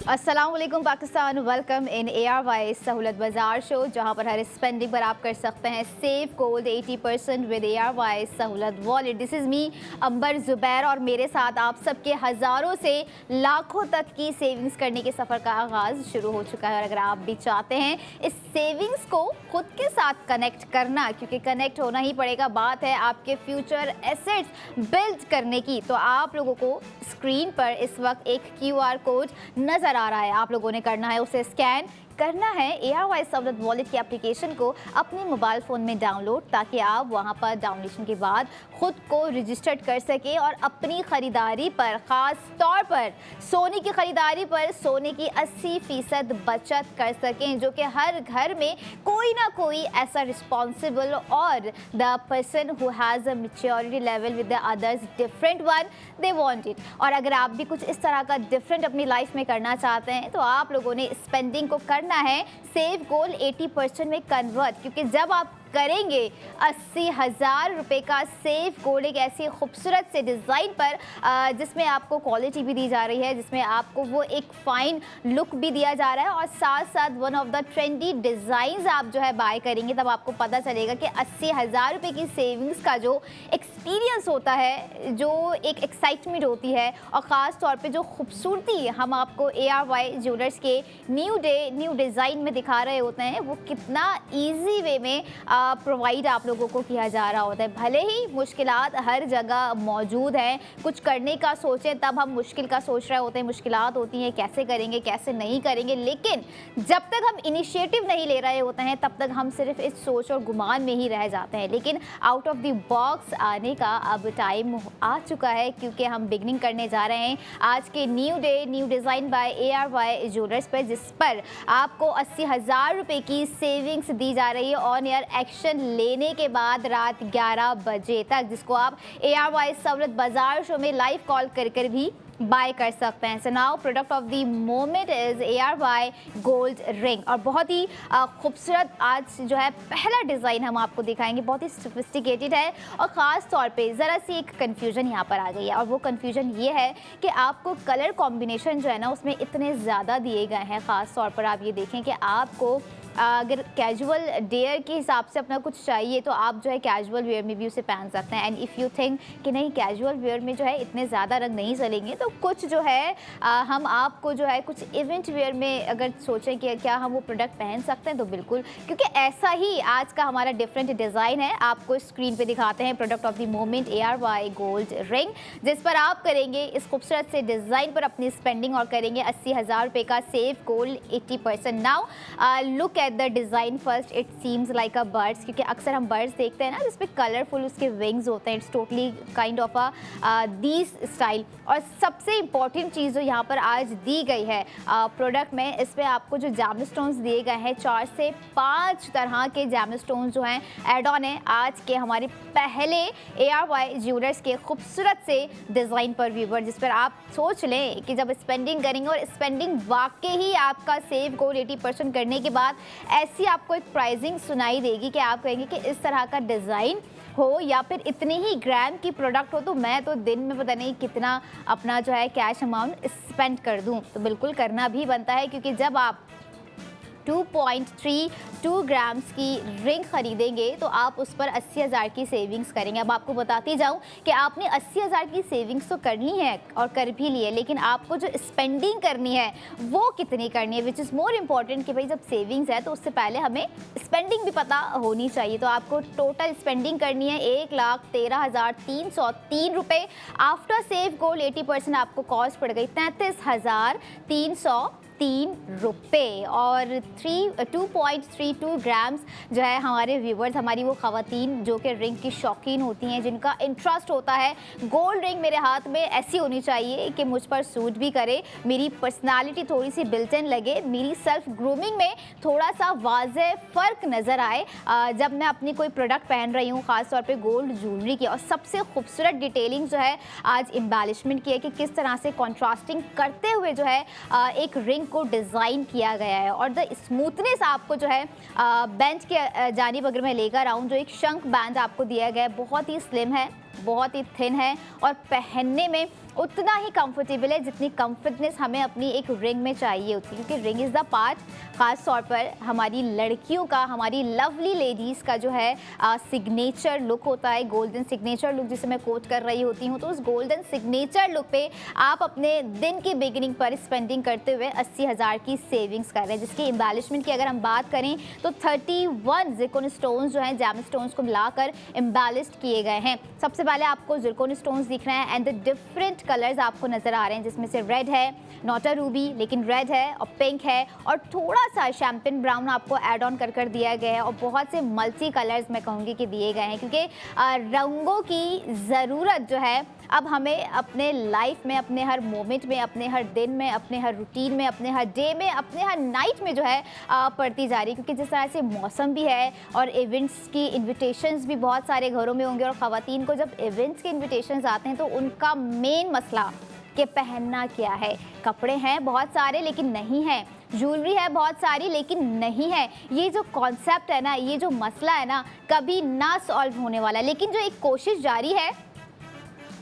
अस्सलाम वालेकुम Pakistan, welcome in ARY सहूलत बाज़ार शो, जहां पर हर स्पेंडिंग पर आप कर सकते हैं सेव गोल्ड 80% विद ARY सहूलत वॉलेट। दिस इज़ मी अंबर ज़ुबैर और मेरे साथ आप सबके हज़ारों से लाखों तक की सेविंग्स करने के सफ़र का आगाज़ शुरू हो चुका है। और अगर आप भी चाहते हैं इस सेविंग्स को खुद के साथ कनेक्ट करना, क्योंकि कनेक्ट होना ही पड़ेगा, बात है आपके फ्यूचर एसेट्स बिल्ड करने की, तो आप लोगों को स्क्रीन पर इस वक्त एक QR कोड नज़र आ रहा है। आप लोगों ने करना है उसे स्कैन करना है ARY सहूलत वॉलेट की एप्लीकेशन को अपने मोबाइल फ़ोन में डाउनलोड, ताकि आप वहां पर डाउनलोडेशन के बाद खुद को रजिस्टर्ड कर सकें और अपनी ख़रीदारी पर, ख़ास तौर पर सोने की ख़रीदारी पर, सोने की 80% बचत कर सकें, जो कि हर घर में कोई ना कोई ऐसा रिस्पॉन्सिबल और the person who has a maturity level with the others different one, they want it. और अगर आप भी कुछ इस तरह का डिफरेंट अपनी लाइफ में करना चाहते हैं, तो आप लोगों ने स्पेंडिंग को करना है सेव गोल 80% में कन्वर्ट, क्योंकि जब आप करेंगे 80,000 रुपये का सेव गोल्ड एक ऐसी खूबसूरत से डिज़ाइन पर, जिसमें आपको क्वालिटी भी दी जा रही है, जिसमें आपको वो एक फ़ाइन लुक भी दिया जा रहा है, और साथ साथ one of the trendy designs आप जो है बाय करेंगे, तब आपको पता चलेगा कि 80,000 रुपये की सेविंग्स का जो एक्सपीरियंस होता है, जो एक एक्साइटमेंट होती है, और ख़ास तौर पे जो खूबसूरती हम आपको ARY ज्वेलर्स के न्यू डे न्यू डिज़ाइन में दिखा रहे होते हैं, वो कितना ईजी वे में प्रोवाइड आप लोगों को किया जा रहा होता है। भले ही मुश्किलात हर जगह मौजूद हैं, कुछ करने का सोचें तब हम मुश्किल का सोच रहे होते हैं, मुश्किलात होती हैं कैसे करेंगे कैसे नहीं करेंगे, लेकिन जब तक हम इनिशिएटिव नहीं ले रहे होते हैं तब तक हम सिर्फ इस सोच और गुमान में ही रह जाते हैं। लेकिन आउट ऑफ द बॉक्स आने का अब टाइम आ चुका है, क्योंकि हम बिगनिंग करने जा रहे हैं आज के new day new design by ARY jewellers पर, जिस पर आपको 80,000 रुपये की सेविंग्स दी जा रही है ऑन एयर एक्शन लेने के बाद रात 11 बजे तक, जिसको आप ARY सहूलत बाज़ार शो में लाइव कॉल कर भी बाय कर सकते हैं। So now product of the moment is ARY gold ring, और बहुत ही खूबसूरत आज जो है पहला डिज़ाइन हम आपको दिखाएंगे, बहुत ही सोफिस्टिकेटेड है, और ख़ास तौर पे ज़रा सी एक कन्फ्यूजन यहाँ पर आ गई है, और वो कन्फ्यूजन ये है कि आपको कलर कॉम्बिनेशन जो है ना उसमें इतने ज़्यादा दिए गए हैं। ख़ास तौर पर आप ये देखें कि आपको अगर कैजुअल डेयर के हिसाब से अपना कुछ चाहिए, तो आप जो है कैजुअल वेयर में भी उसे पहन सकते हैं। एंड इफ़ यू थिंक कि नहीं कैजुअल वेयर में जो है इतने ज़्यादा रंग नहीं चलेंगे, तो कुछ जो है हम आपको जो है कुछ इवेंट वेयर में अगर सोचें कि क्या हम वो प्रोडक्ट पहन सकते हैं, तो बिल्कुल, क्योंकि ऐसा ही आज का हमारा डिफरेंट डिज़ाइन है। आपको स्क्रीन पे दिखाते हैं product of the moment ARY gold ring, जिस पर आप करेंगे इस खूबसूरत से डिज़ाइन पर अपनी स्पेंडिंग और करेंगे 80,000 रुपये का save gold 80%। Now look at the design first, it seems like a bird's, क्योंकि अक्सर हम बर्ड्स देखते हैं ना जिसपे कलरफुल उसके विंग्स होते हैं। It's totally kind of a this style. और सबसे इम्पॉर्टेंट चीज़ जो यहाँ पर आज दी गई है प्रोडक्ट में, इस पर आपको जो जैम स्टोन्स दिए गए हैं 4 से 5 तरह के जैम स्टोन्स जो हैं एड ऑन है आज के हमारे पहले ARY ज्वेलर्स के खूबसूरत से डिज़ाइन पर व्यूवर, जिस पर आप सोच लें कि जब स्पेंडिंग करेंगे, और स्पेंडिंग वाकई ही आपका सेव गोल्ड 80% करने के बाद ऐसी आपको एक प्राइसिंग सुनाई देगी कि आप कहेंगे कि इस तरह का डिज़ाइन हो या फिर इतने ही ग्राम की प्रोडक्ट हो, तो मैं तो दिन में पता नहीं कितना अपना जो है कैश अमाउंट स्पेंड कर दूं। तो बिल्कुल करना भी बनता है, क्योंकि जब आप 2.32 ग्राम्स की रिंग खरीदेंगे तो आप उस पर 80,000 की सेविंग्स करेंगे। अब आपको बताती जाऊं कि आपने 80,000 की सेविंग्स तो करनी है और कर भी लिए, लेकिन आपको जो स्पेंडिंग करनी है वो कितनी करनी है, विच इज़ मोर इम्पॉर्टेंट। कि भाई जब सेविंग्स है तो उससे पहले हमें स्पेंडिंग भी पता होनी चाहिए। तो आपको टोटल स्पेंडिंग करनी है 1,13,303 रुपये। आफ्टर सेव गोल्ड 80% आपको कॉस्ट पड़ गई 33,303 रुपये, और 2.32 ग्राम्स जो है हमारे व्यूवर्स, हमारी वो ख़वातीन जो कि रिंग की शौकीन होती हैं, जिनका इंटरेस्ट होता है गोल्ड रिंग मेरे हाथ में ऐसी होनी चाहिए कि मुझ पर सूट भी करे, मेरी पर्सनालिटी थोड़ी सी बिल्ट इन लगे, मेरी सेल्फ ग्रूमिंग में थोड़ा सा वाज़ेह फ़र्क नज़र आए जब मैं अपनी कोई प्रोडक्ट पहन रही हूँ, ख़ास तौर पे गोल्ड ज्वेलरी की। और सबसे खूबसूरत डिटेलिंग जो है आज एम्बेलिशमेंट की है कि किस तरह से कॉन्ट्रास्टिंग करते हुए जो है एक रिंग को डिज़ाइन किया गया है। और द स्मूथनेस आपको जो है बेंच के जानिब अगर मैं लेकर आऊँ, जो एक शंक बैंड आपको दिया गया है, बहुत ही स्लिम है, बहुत ही थिन है, और पहनने में उतना ही कंफर्टेबल है जितनी कंफर्टनेस हमें अपनी एक रिंग में चाहिए होती है, क्योंकि रिंग इज़ द पार्ट ख़ास तौर पर हमारी लड़कियों का, हमारी लवली लेडीज़ का जो है सिग्नेचर लुक होता है, गोल्डन सिग्नेचर लुक जिसे मैं कोट कर रही होती हूँ। तो उस गोल्डन सिग्नेचर लुक पे आप अपने दिन की बिगिनिंग पर स्पेंडिंग करते हुए 80,000 की सेविंग्स कर रहे हैं, जिसकी एम्बेलिशमेंट की अगर हम बात करें तो 31 ज़िरकॉन स्टोन्स जो हैं जैम स्टोन्स को मिलाकर एम्बेलिश्ड किए गए हैं। सबसे पहले आपको ज़िरकॉन स्टोन्स दिख रहे हैं एंड द डिफरेंट कलर्स आपको नज़र आ रहे हैं, जिसमें से रेड है, नॉट अ रूबी लेकिन रेड है, और पिंक है, और थोड़ा सा शैम्पेन ब्राउन आपको ऐड ऑन कर दिया गया है, और बहुत से मल्टी कलर्स मैं कहूँगी कि दिए गए हैं, क्योंकि रंगों की ज़रूरत जो है अब हमें अपने लाइफ में, अपने हर मोमेंट में, अपने हर दिन में, अपने हर रूटीन में, अपने हर डे में, अपने हर नाइट में जो है पड़ती जा रही है। क्योंकि जिस तरह से मौसम भी है और इवेंट्स की इन्विटेशंस भी बहुत सारे घरों में होंगे, और ख़वातीन को जब इवेंट्स के इन्विटेशंस आते हैं तो उनका मेन मसला कि पहनना क्या है। कपड़े हैं बहुत सारे लेकिन नहीं है, ज्वेलरी है बहुत सारी लेकिन नहीं है। ये जो कॉन्सेप्ट है ना, ये जो मसला है ना, कभी ना सॉल्व होने वाला है। लेकिन जो एक कोशिश जारी है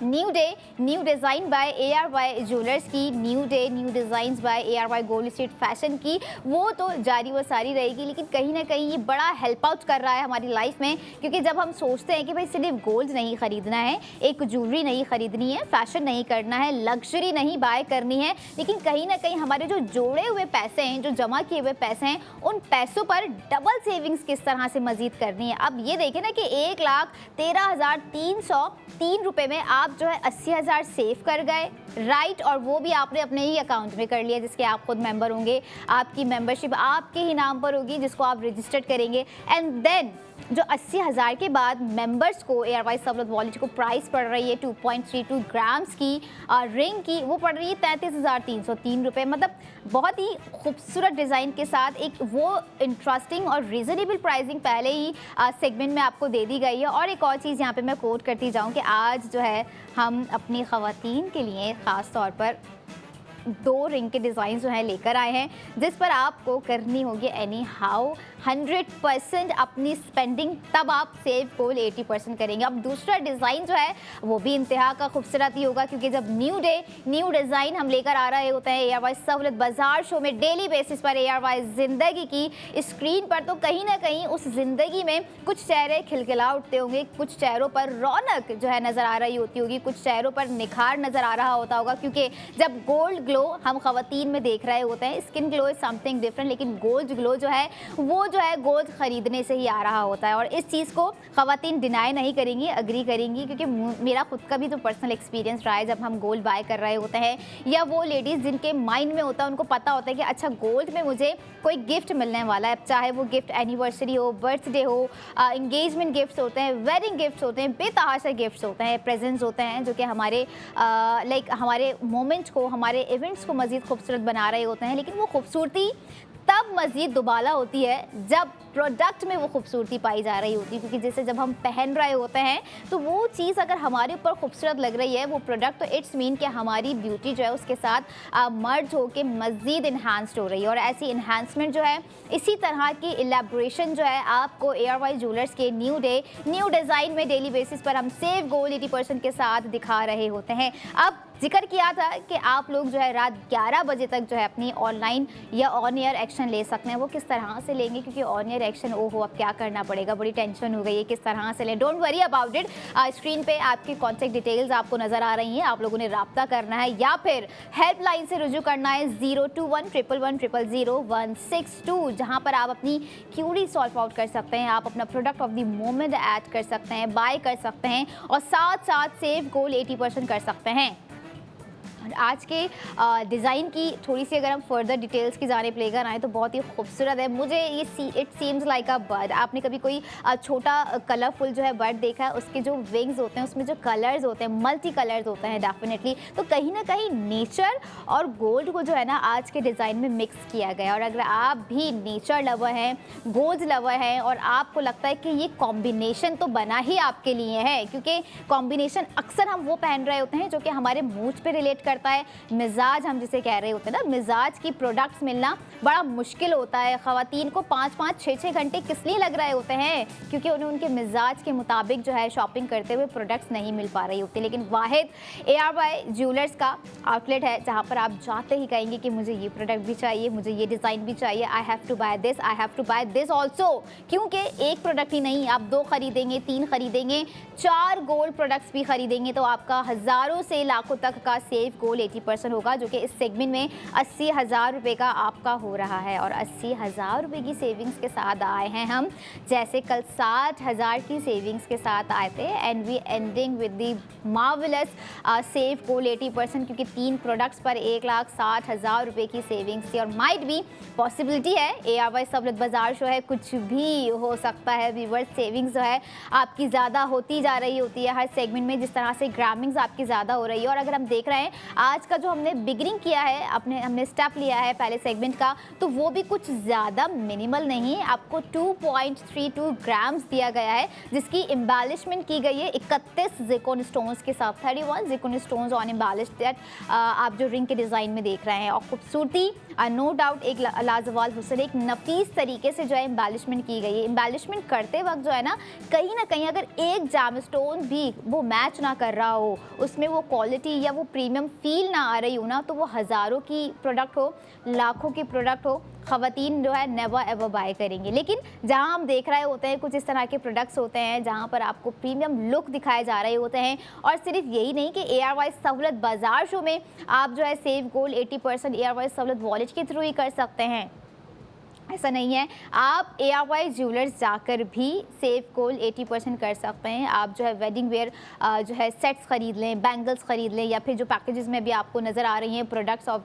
new day new design by ARY jewellers की, new day new designs by ARY gold street fashion की, वो तो जारी व सारी रहेगी। लेकिन कहीं ना कहीं ये बड़ा हेल्प आउट कर रहा है हमारी लाइफ में, क्योंकि जब हम सोचते हैं कि भाई सिर्फ गोल्ड नहीं ख़रीदना है, एक ज्वेलरी नहीं ख़रीदनी है, फैशन नहीं करना है, लग्जरी नहीं बाय करनी है, लेकिन कहीं ना कहीं हमारे जो जोड़े हुए पैसे हैं, जो जमा किए हुए पैसे हैं, उन पैसों पर डबल सेविंग्स किस तरह से मज़ीद करनी है। अब ये देखें ना कि 1,13,303 रुपये में आप जो है 80,000 सेव कर गए, राइट, और वो भी आपने अपने ही अकाउंट में कर लिया, जिसके आप खुद मेंबर होंगे, आपकी मेंबरशिप आपके ही नाम पर होगी, जिसको आप रजिस्टर्ड करेंगे। एंड देन जो 80,000 के बाद मेंबर्स को ARY सहूलत वॉलेट को प्राइस पड़ रही है 2.32 ग्राम्स की रिंग की, वो पड़ रही है 33,303 रुपये। मतलब बहुत ही खूबसूरत डिज़ाइन के साथ एक वो इंटरेस्टिंग और रीज़नेबल प्राइसिंग पहले ही सेगमेंट में आपको दे दी गई है। और एक और चीज़ यहाँ पे मैं कोट करती जाऊँ कि आज जो है हम अपनी ख़वातीन के लिए ख़ास तौर पर 2 रिंग के डिज़ाइन जो हैं लेकर आए हैं, जिस पर आपको करनी होगी एनी हाउ 100% अपनी स्पेंडिंग, तब आप सेव गोल्ड 80% करेंगे। अब दूसरा डिज़ाइन जो है वो भी इंतहा का खूबसूरत ही होगा, क्योंकि जब न्यू डे न्यू डिज़ाइन हम लेकर आ रहे होते हैं ARY सहूलत बाज़ार शो में, डेली बेसिस पर ARY ज़िंदगी की स्क्रीन पर, तो कहीं ना कहीं उस ज़िंदगी में कुछ चेहरे खिलखिला उठते होंगे, कुछ चेहरों पर रौनक जो है नज़र आ रही होती होगी, कुछ चेहरों पर निखार नज़र आ रहा होता होगा, क्योंकि जब गोल्ड ग्लो हम ख़वातीन में देख रहे होते हैं, skin glow is something different, लेकिन गोल्ड ग्लो जो है वो जो है गोल्ड ख़रीदने से ही आ रहा होता है। और इस चीज़ को ख़वातीन डिनाई नहीं करेंगी, अग्री करेंगी, क्योंकि मेरा खुद का भी तो पर्सनल एक्सपीरियंस रहा है। जब हम गोल्ड बाय कर रहे होते हैं, या वो लेडीज़ जिनके माइंड में होता है, उनको पता होता है कि अच्छा गोल्ड में मुझे कोई गिफ्ट मिलने वाला है, चाहे वो गिफ्ट एनिवर्सरी हो, बर्थडे हो, इंगेजमेंट गिफ्ट्स होते हैं, वेडिंग गिफ्ट्स होते हैं, बेतहाशा गिफ्ट्स होते हैं, प्रेजेंट्स होते हैं, जो कि हमारे हमारे मोमेंट्स को, हमारे इवेंट्स को मज़ीद खूबसूरत बना रहे होते हैं। लेकिन वो खूबसूरती तब मज़ीद दुबाला होती है जब प्रोडक्ट में वो खूबसूरती पाई जा रही होती है, क्योंकि जैसे जब हम पहन रहे होते हैं तो वो चीज़ अगर हमारे ऊपर खूबसूरत लग रही है, वो प्रोडक्ट, तो इट्स मीन कि हमारी ब्यूटी जो है उसके साथ मर्ज होके मज़ीद इन्हांस्ड हो रही है। और ऐसी इन्हांसमेंट जो है, इसी तरह की एलेब्रेशन जो है आपको ARY ज्वेलर्स के न्यू डे न्यू डिज़ाइन में डेली बेसिस पर हम सेव गोल्ड 80% के साथ दिखा रहे होते हैं। अब जिक्र किया था कि आप लोग जो है रात 11 बजे तक जो है अपनी ऑनलाइन या ऑन एयर एक्शन ले सकते हैं। वो किस तरह से लेंगे, क्योंकि ऑन एयर एक्शन ओहो अब क्या करना पड़ेगा, बड़ी टेंशन हो गई है, किस तरह से लें। Don't worry about it, screen पे आपकी कॉन्टैक्ट डिटेल्स आपको नज़र आ रही हैं। आप लोगों ने रब्ता करना है या फिर हेल्पलाइन से रुजू करना है 02111000162, जहाँ पर आप अपनी क्यूरी सॉल्व आउट कर सकते हैं, आप अपना product of the moment add कर सकते हैं, बाय कर सकते हैं, और साथ साथ सेव गोल्ड 80% कर सकते हैं। आज के डिज़ाइन की थोड़ी सी अगर हम फर्दर डिटेल्स की जाने लेकर आएँ तो बहुत ही खूबसूरत है। मुझे ये it seems like a bird. आपने कभी कोई छोटा कलरफुल जो है बर्ड देखा है, उसके जो विंग्स होते हैं उसमें जो कलर्स होते हैं, मल्टी कलर्स होते हैं डेफिनेटली। तो कहीं ना कहीं नेचर और गोल्ड को जो है ना आज के डिज़ाइन में मिक्स किया गया। और अगर आप भी नेचर लवर हैं, गोल्ड लवर हैं, और आपको लगता है कि ये कॉम्बिनेशन तो बना ही आपके लिए है, क्योंकि कॉम्बिनेशन अक्सर हम वो पहन रहे होते हैं जो कि हमारे मूड पे रिलेट करता है। मिजाज हम जिसे कह रहे होते हैं ना, मिजाज की प्रोडक्ट्स मिलना बड़ा मुश्किल होता है। ख़वातीन को 5-5, 6-6 घंटे किस लिए लग रहे होते हैं, क्योंकि उन्हें उनके मिजाज के मुताबिक जो है शॉपिंग करते हुए प्रोडक्ट्स नहीं मिल पा रही होती। लेकिन वाहिद ARY ज्वेलर्स का आउटलेट है जहाँ पर आप जाते ही कहेंगे कि मुझे ये प्रोडक्ट भी चाहिए, मुझे ये डिज़ाइन भी चाहिए, I have to buy this, I have to buy this also. क्योंकि एक प्रोडक्ट ही नहीं, आप 2 खरीदेंगे, 3 खरीदेंगे, 4 गोल्ड प्रोडक्ट्स भी खरीदेंगे तो आपका हज़ारों से लाखों तक का सेव गोल्ड 80% होगा, जो कि इस सेगमेंट में 80,000 रुपये का आपका हो रहा है। और 80,000 रुपये की सेविंग्स के साथ आए हैं हम, जैसे कल 60,000 की सेविंग्स के साथ आए थे। And we ending with the marvellous save gold 80%, क्योंकि 3 प्रोडक्ट्स पर 1,60,000 रुपये की सेविंग्स थी। और माइट भी पॉसिबिलिटी है, ARY सहूलत बाजार शो है, कुछ भी हो सकता है। व्यूअर्स, सेविंग्स जो है आपकी ज़्यादा होती जा रही होती है हर सेगमेंट में, जिस तरह से ग्रामिंग्स आपकी ज़्यादा हो रही है। और अगर हम देख रहे हैं आज का जो हमने बिगिनिंग किया है, हमने स्टेप लिया है पहले सेगमेंट का, तो वो भी कुछ ज़्यादा मिनिमल नहीं, आपको 2.32 ग्राम्स दिया गया है, जिसकी एम्बेलिशमेंट की गई है 31 ज़िरकोन स्टोन्स के साथ। 31 Zircon stones on embellished that आप जो रिंग के डिज़ाइन में देख रहे हैं। और खूबसूरती नो डाउट एक लाजवाल हुस्न, एक नफीस तरीके से जो है एम्बेलिशमेंट की गई है। एम्बेलिशमेंट करते वक्त जो है ना कहीं अगर एक जाम स्टोन भी वो मैच ना कर रहा हो, उसमें वो क्वालिटी या वो प्रीमियम फील ना आ रही हो ना, तो वो हज़ारों की प्रोडक्ट हो, लाखों की प्रोडक्ट हो, ख़वातीन जो है नेवर एवर बाय करेंगे। लेकिन जहां हम देख रहे होते हैं कुछ इस तरह के प्रोडक्ट्स होते हैं जहां पर आपको प्रीमियम लुक दिखाए जा रहे होते हैं। और सिर्फ यही नहीं कि ARY सहूलत बाजार शो में आप जो है सेव गोल्ड 80% ARY सहूलत वॉलेट के थ्रू ही कर सकते हैं, ऐसा नहीं है। आप ARY ज्वेलर्स जाकर भी सेव गोल्ड 80% कर सकते हैं। आप जो है वेडिंग वेयर जो है सेट्स ख़रीद लें, बैंगल्स ख़रीद लें, या फिर जो पैकेजेस में भी आपको नज़र आ रही हैं प्रोडक्ट्स ऑफ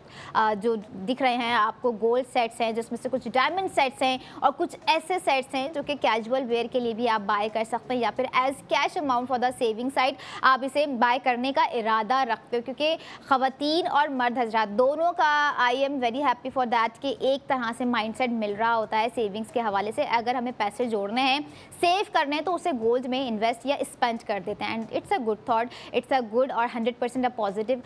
जो दिख रहे हैं आपको, गोल्ड सेट्स हैं जिसमें से कुछ डायमंड सेट्स हैं और कुछ ऐसे सेट्स हैं जो कि कैजुअल वेयर के लिए भी आप बाय कर सकते हैं, या फिर as cash amount for the saving side आप इसे बाय करने का इरादा रखते हो। क्योंकि ख़वातीन और मर्द हजरात दोनों का I am very happy for that कि एक तरह से माइंडसेट मिल रहा होता है सेविंग्स के हवाले से। अगर हमें पैसे जोड़ने हैं, सेव करने हैं, तो उसे गोल्ड में इन्वेस्ट या स्पेंड कर देते हैं। And it's a good thought, it's a good और 100% अ पॉजिटिव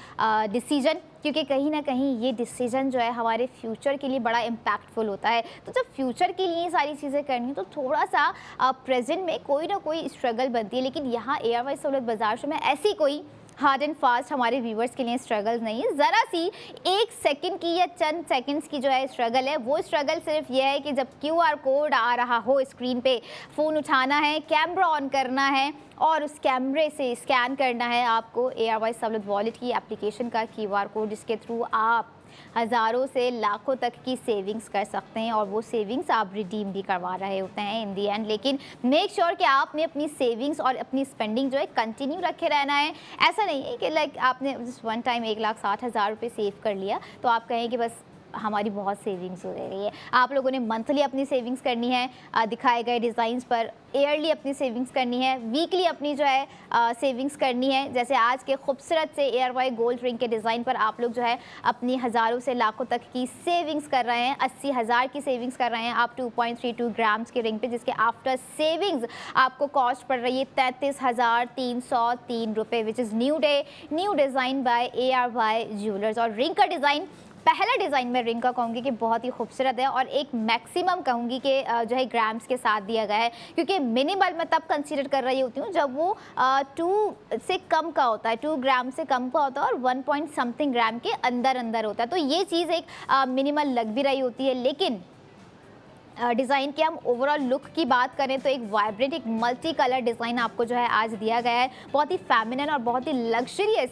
डिसीजन, क्योंकि कहीं ना कहीं ये डिसीजन जो है हमारे फ्यूचर के लिए बड़ा इम्पैक्टफुल होता है। तो जब फ्यूचर के लिए ये सारी चीज़ें करनी है तो थोड़ा सा प्रेजेंट में कोई ना कोई स्ट्रगल बनती है। लेकिन यहाँ ARY सहूलत बाजार शो में ऐसी कोई हार्ड एंड फास्ट हमारे व्यूवर्स के लिए स्ट्रगल्स नहीं है। ज़रा सी 1 सेकंड की या चंद सेकंड्स की जो है स्ट्रगल है। वो स्ट्रगल सिर्फ ये है कि जब QR कोड आ रहा हो स्क्रीन पे, फ़ोन उठाना है, कैमरा ऑन करना है और उस कैमरे से स्कैन करना है आपको ARY सहूलत वॉलेट की एप्लीकेशन का QR कोड, जिसके थ्रू आप हज़ारों से लाखों तक की सेविंग्स कर सकते हैं। और वो सेविंग्स आप रिडीम भी करवा रहे होते हैं इन दी एंड। लेकिन मेक श्योर कि आपने अपनी सेविंग्स और अपनी स्पेंडिंग जो है कंटिन्यू रखे रहना है। ऐसा नहीं है कि लाइक आपने जिस वन टाइम 1,60,000 रुपये सेव कर लिया तो आप कहें कि बस हमारी बहुत सेविंग्स हो रही है। आप लोगों ने मंथली अपनी सेविंग्स करनी है दिखाए गए डिज़ाइंस पर, ईयरली अपनी सेविंग्स करनी है, वीकली अपनी जो है सेविंग्स करनी है। जैसे आज के खूबसूरत से ARY गोल्ड रिंग के डिज़ाइन पर आप लोग जो है अपनी हज़ारों से लाखों तक की सेविंग्स कर रहे हैं। 80,000 की सेविंग्स कर रहे हैं आप 2.32 ग्राम्स के रिंग पे, जिसके आफ्टर सेविंग्स आपको कॉस्ट पड़ रही है 33,303 रुपये, विच is new design by ARY jewellers. और रिंग का डिज़ाइन, पहला डिज़ाइन मैं रिंग का कहूँगी कि बहुत ही खूबसूरत है और एक मैक्सिमम कहूँगी कि जो है ग्राम्स के साथ दिया गया है। क्योंकि मिनिमल मैं तब कंसीडर कर रही होती हूँ जब वो 2 से कम का होता है, 2 ग्राम से कम का होता है और 1 पॉइंट समथिंग ग्राम के अंदर होता है। तो ये चीज़ एक मिनिमल लग भी रही होती है। लेकिन डिज़ाइन के हम ओवरऑल लुक की बात करें तो एक वाइब्रेंट, एक मल्टी कलर डिज़ाइन आपको जो है आज दिया गया है। बहुत ही फेमिनिन और बहुत ही लग्जरियस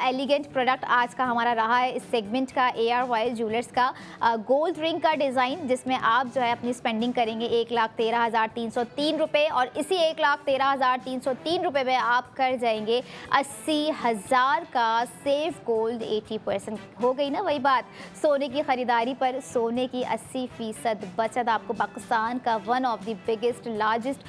एलिगेंट प्रोडक्ट आज का हमारा रहा है इस सेगमेंट का। ARY ज्वेलर्स का गोल्ड रिंग का डिज़ाइन, जिसमें आप जो है अपनी स्पेंडिंग करेंगे 1,13,303 रुपये और इसी 1,13,303 रुपये में आप कर जाएंगे 80,000 का सेव गोल्ड 80%। हो गई ना वही बात, सोने की ख़रीदारी पर सोने की 80% बचत आपको पाकिस्तान का one of the biggest largest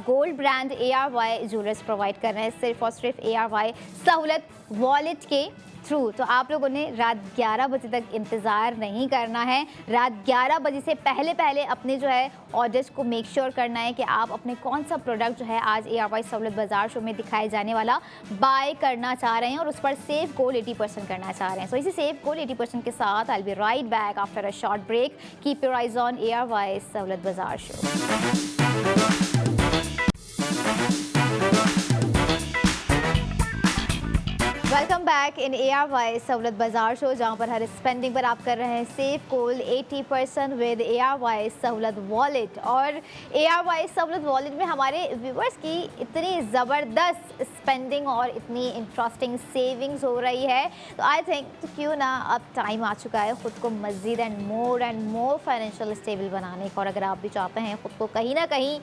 gold brand ARY jewellers provide कर रहे हैं, सिर्फ और सिर्फ ARY सहूलत वॉलेट के थ्रू। तो आप लोगों ने रात 11 बजे तक इंतज़ार नहीं करना है। रात 11 बजे से पहले पहले अपने जो है ऑर्डर्स को मेक श्योर करना है कि आप अपने कौन सा प्रोडक्ट जो है आज ARY सहूलत बाज़ार शो में दिखाए जाने वाला बाय करना चाह रहे हैं और उस पर सेव गोल 80% करना चाह रहे हैं। सो इसी सेव गोल 80% के साथ I will be right back after a short break. Keep your eyes on ARY सहूलत बाज़ार show. Welcome back in ARY सहूलत बाज़ार शो, जहाँ पर हर स्पेंडिंग पर आप कर रहे हैं सेव गोल 80% विद ARY सहूलत वॉलेट। और ARY सहूलत वॉलेट में हमारे व्यूवर्स की इतनी ज़बरदस्त स्पेंडिंग और इतनी इंटरेस्टिंग सेविंग्स हो रही है, तो आई थिंक तो क्यों ना अब टाइम आ चुका है ख़ुद को मज़ीद एंड मोर फाइनेंशियल स्टेबल बनाने का। और अगर आप भी चाहते हैं ख़ुद को कहीं ना कहीं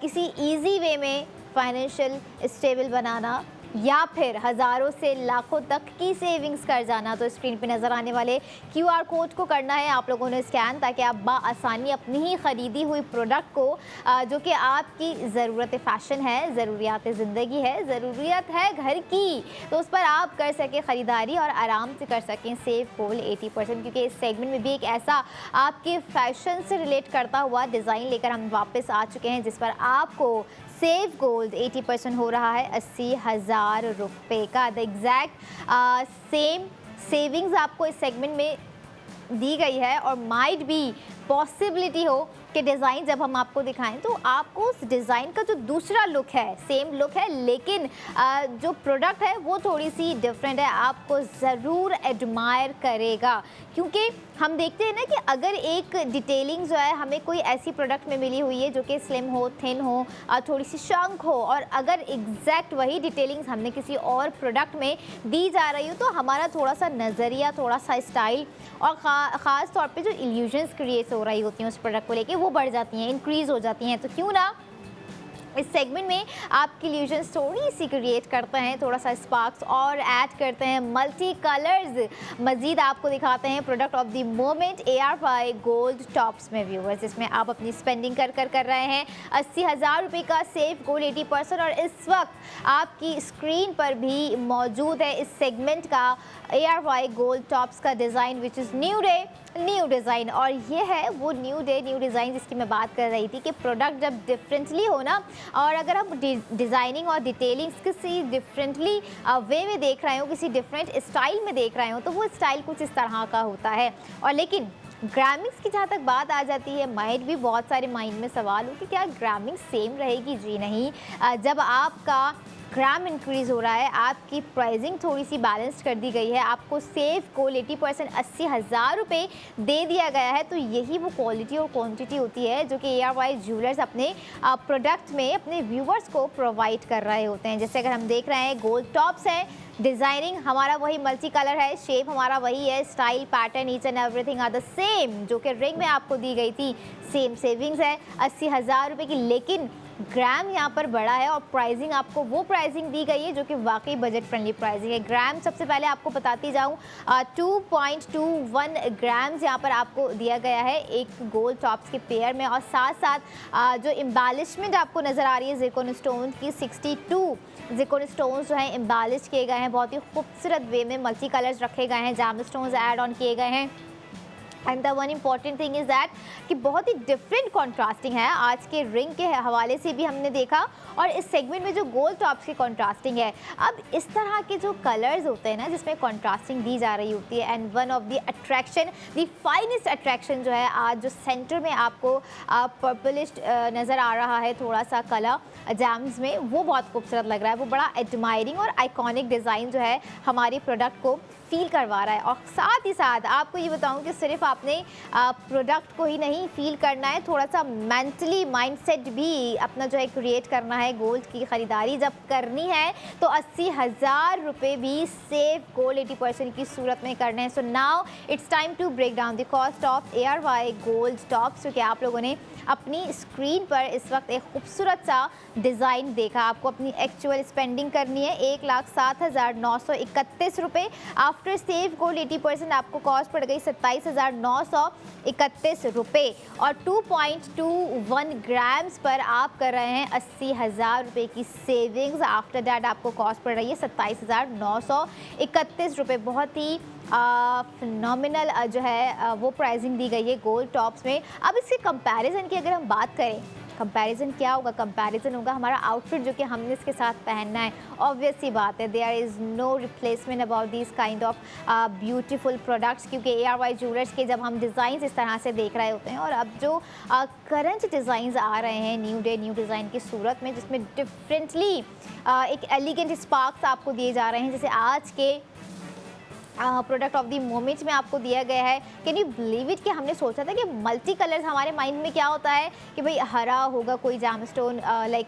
किसी ईजी वे में फाइनेंशियल स्टेबल बनाना या फिर हज़ारों से लाखों तक की सेविंग्स कर जाना, तो स्क्रीन पे नज़र आने वाले QR कोड को करना है आप लोगों ने स्कैन, ताकि आप बाआसानी अपनी ही ख़रीदी हुई प्रोडक्ट को जो कि आपकी ज़रूरत फ़ैशन है, ज़रूरियात ज़िंदगी है, ज़रूरियत है घर की, तो उस पर आप कर सकें ख़रीदारी और आराम से कर सकें सेव गोल 80%। क्योंकि इस सेगमेंट में भी एक ऐसा आपके फ़ैशन से रिलेट करता हुआ डिज़ाइन लेकर हम वापस आ चुके हैं, जिस पर आपको सेव गोल्ड 80% हो रहा है 80,000 रुपये का। द एग्जैक्ट सेम सेविंग्स आपको इस सेगमेंट में दी गई है और माइट भी पॉसिबिलिटी हो कि डिज़ाइन जब हम आपको दिखाएं तो आपको उस डिज़ाइन का जो दूसरा लुक है, सेम लुक है लेकिन जो प्रोडक्ट है वो थोड़ी सी डिफरेंट है, आपको ज़रूर एडमायर करेगा। क्योंकि हम देखते हैं ना कि अगर एक डिटेलिंग जो है हमें कोई ऐसी प्रोडक्ट में मिली हुई है जो कि स्लिम हो, थिन हो, थोड़ी सी शंक हो, और अगर एग्जैक्ट वही डिटेलिंग्स हमने किसी और प्रोडक्ट में दी जा रही हो, तो हमारा थोड़ा सा नज़रिया, थोड़ा सा स्टाइल और ख़ास तौर पे जो इल्यूजन्स क्रिएट हो रही होती हैं उस प्रोडक्ट को लेके, वो बढ़ जाती हैं, इंक्रीज़ हो जाती हैं। तो क्यों ना इस सेगमेंट में आपकी इल्यूजन्स थोड़ी सी क्रिएट करते हैं, थोड़ा सा स्पार्क्स और ऐड करते हैं, मल्टी कलर्स मज़ीद आपको दिखाते हैं product of the moment ARY gold tops में व्यूवर्स, जिसमें आप अपनी स्पेंडिंग कर रहे हैं 80,000 रुपये का सेव गोल 80%। और इस वक्त आपकी स्क्रीन पर भी मौजूद है इस सेगमेंट का ARY गोल्ड टॉप्स का design, which is new day new design. और ये है वो न्यू डे न्यू डिज़ाइन जिसकी मैं बात कर रही थी कि प्रोडक्ट जब डिफरेंटली हो ना, और अगर आप डिज़ाइनिंग और डिटेलिंग्स किसी डिफरेंटली वे में देख रहे हो, किसी डिफरेंट स्टाइल में देख रहे हो, तो वो स्टाइल कुछ इस तरह का होता है। और लेकिन ग्रामिंग्स की जहाँ तक बात आ जाती है, माइट भी बहुत सारे माइंड में सवाल हो कि क्या ग्रामिंग सेम रहेगी। जी नहीं, जब आपका ग्राम इंक्रीज़ हो रहा है, आपकी प्राइसिंग थोड़ी सी बैलेंस कर दी गई है, आपको सेव गोल 80% 80,000 रुपये दे दिया गया है, तो यही वो क्वालिटी और क्वांटिटी होती है जो कि ARY ज्वेलर्स अपने प्रोडक्ट में अपने व्यूवर्स को प्रोवाइड कर रहे होते हैं। जैसे अगर हम देख रहे हैं गोल्ड टॉप्स हैं, डिज़ाइनिंग हमारा वही मल्टी कलर है, शेप हमारा वही है, style pattern each and everything are the same, जो कि रिंग में आपको दी गई थी सेम सेविंग्स है 80,000 रुपये की, लेकिन ग्राम यहाँ पर बड़ा है और प्राइसिंग आपको वो प्राइसिंग दी गई है जो कि वाकई बजट फ्रेंडली प्राइसिंग है। ग्राम सबसे पहले आपको बताती जाऊँ 2.21 ग्राम्स यहाँ पर आपको दिया गया है एक गोल्ड टॉप्स के पेयर में, और साथ साथ जो एम्बेलिशमेंट आपको नज़र आ रही है ज़िरकॉन स्टोन की, 62 ज़िरकॉन स्टोन्स जो हैं एम्बेलिश किए गए हैं, बहुत ही खूबसूरत वे में मल्टी कलर्स रखे गए हैं, जैम स्टोन्स ऐड ऑन किए गए हैं। And the one important thing is that कि बहुत ही डिफरेंट कॉन्ट्रास्टिंग है, आज के रिंग के हवाले से भी हमने देखा, और इस सेगमेंट में जो गोल्ड टॉप्स की कॉन्ट्रास्टिंग है। अब इस तरह के जो कलर्स होते हैं ना जिसमें कॉन्ट्रास्टिंग दी जा रही होती है, and one of the attraction, the finest attraction जो है आज जो सेंटर में आपको पर्पलिश नज़र आ रहा है, थोड़ा सा कलर जैम्स में, वो बहुत खूबसूरत लग रहा है, वो बड़ा एडमायरिंग और आइकॉनिक डिज़ाइन जो है हमारी प्रोडक्ट को फील करवा रहा है। और साथ ही साथ आपको ये बताऊं कि सिर्फ आपने प्रोडक्ट को ही नहीं फील करना है, थोड़ा सा मेंटली माइंडसेट भी अपना जो है क्रिएट करना है। गोल्ड की ख़रीदारी जब करनी है तो 80,000 रुपये भी सेव गोल्ड 80% की सूरत में करने हैं। So now it's time to break down the cost of ARY gold tops, क्योंकि आप लोगों ने अपनी स्क्रीन पर इस वक्त एक खूबसूरत सा डिज़ाइन देखा। आपको अपनी एक्चुअल स्पेंडिंग करनी है 1,07,931 रुपये। आफ्टर सेव गोल्ड 80% आपको कॉस्ट पड़ गई 27,931 ₹37,931 और 2.21 ग्राम्स पर आप कर रहे हैं 80,000 रुपये की सेविंग्स। आफ्टर दैट आपको कॉस्ट पड़ रही है ₹27,931। बहुत ही फिनोमिनल जो है वो प्राइसिंग दी गई है गोल्ड टॉप्स में। अब इसके कंपैरिजन की अगर हम बात करें, कंपैरिजन क्या होगा? कंपैरिजन होगा हमारा आउटफिट जो कि हमने इसके साथ पहनना है। ऑब्वियस सी बात है, there is no replacement about this kind of beautiful products, क्योंकि ARY ज्वेलर्स के जब हम डिज़ाइन इस तरह से देख रहे होते हैं और अब जो करंट डिज़ाइंस आ रहे हैं न्यू डे न्यू डिज़ाइन की सूरत में, जिसमें डिफरेंटली एक एलिगेंट स्पार्क्स आपको दिए जा रहे हैं, जैसे आज के प्रोडक्ट ऑफ द मोमेंट में आपको दिया गया है। कैन यू बिलीव इट कि हमने सोचा था कि मल्टी कलर्स, हमारे माइंड में क्या होता है कि भाई हरा होगा, कोई जामस्टोन लाइक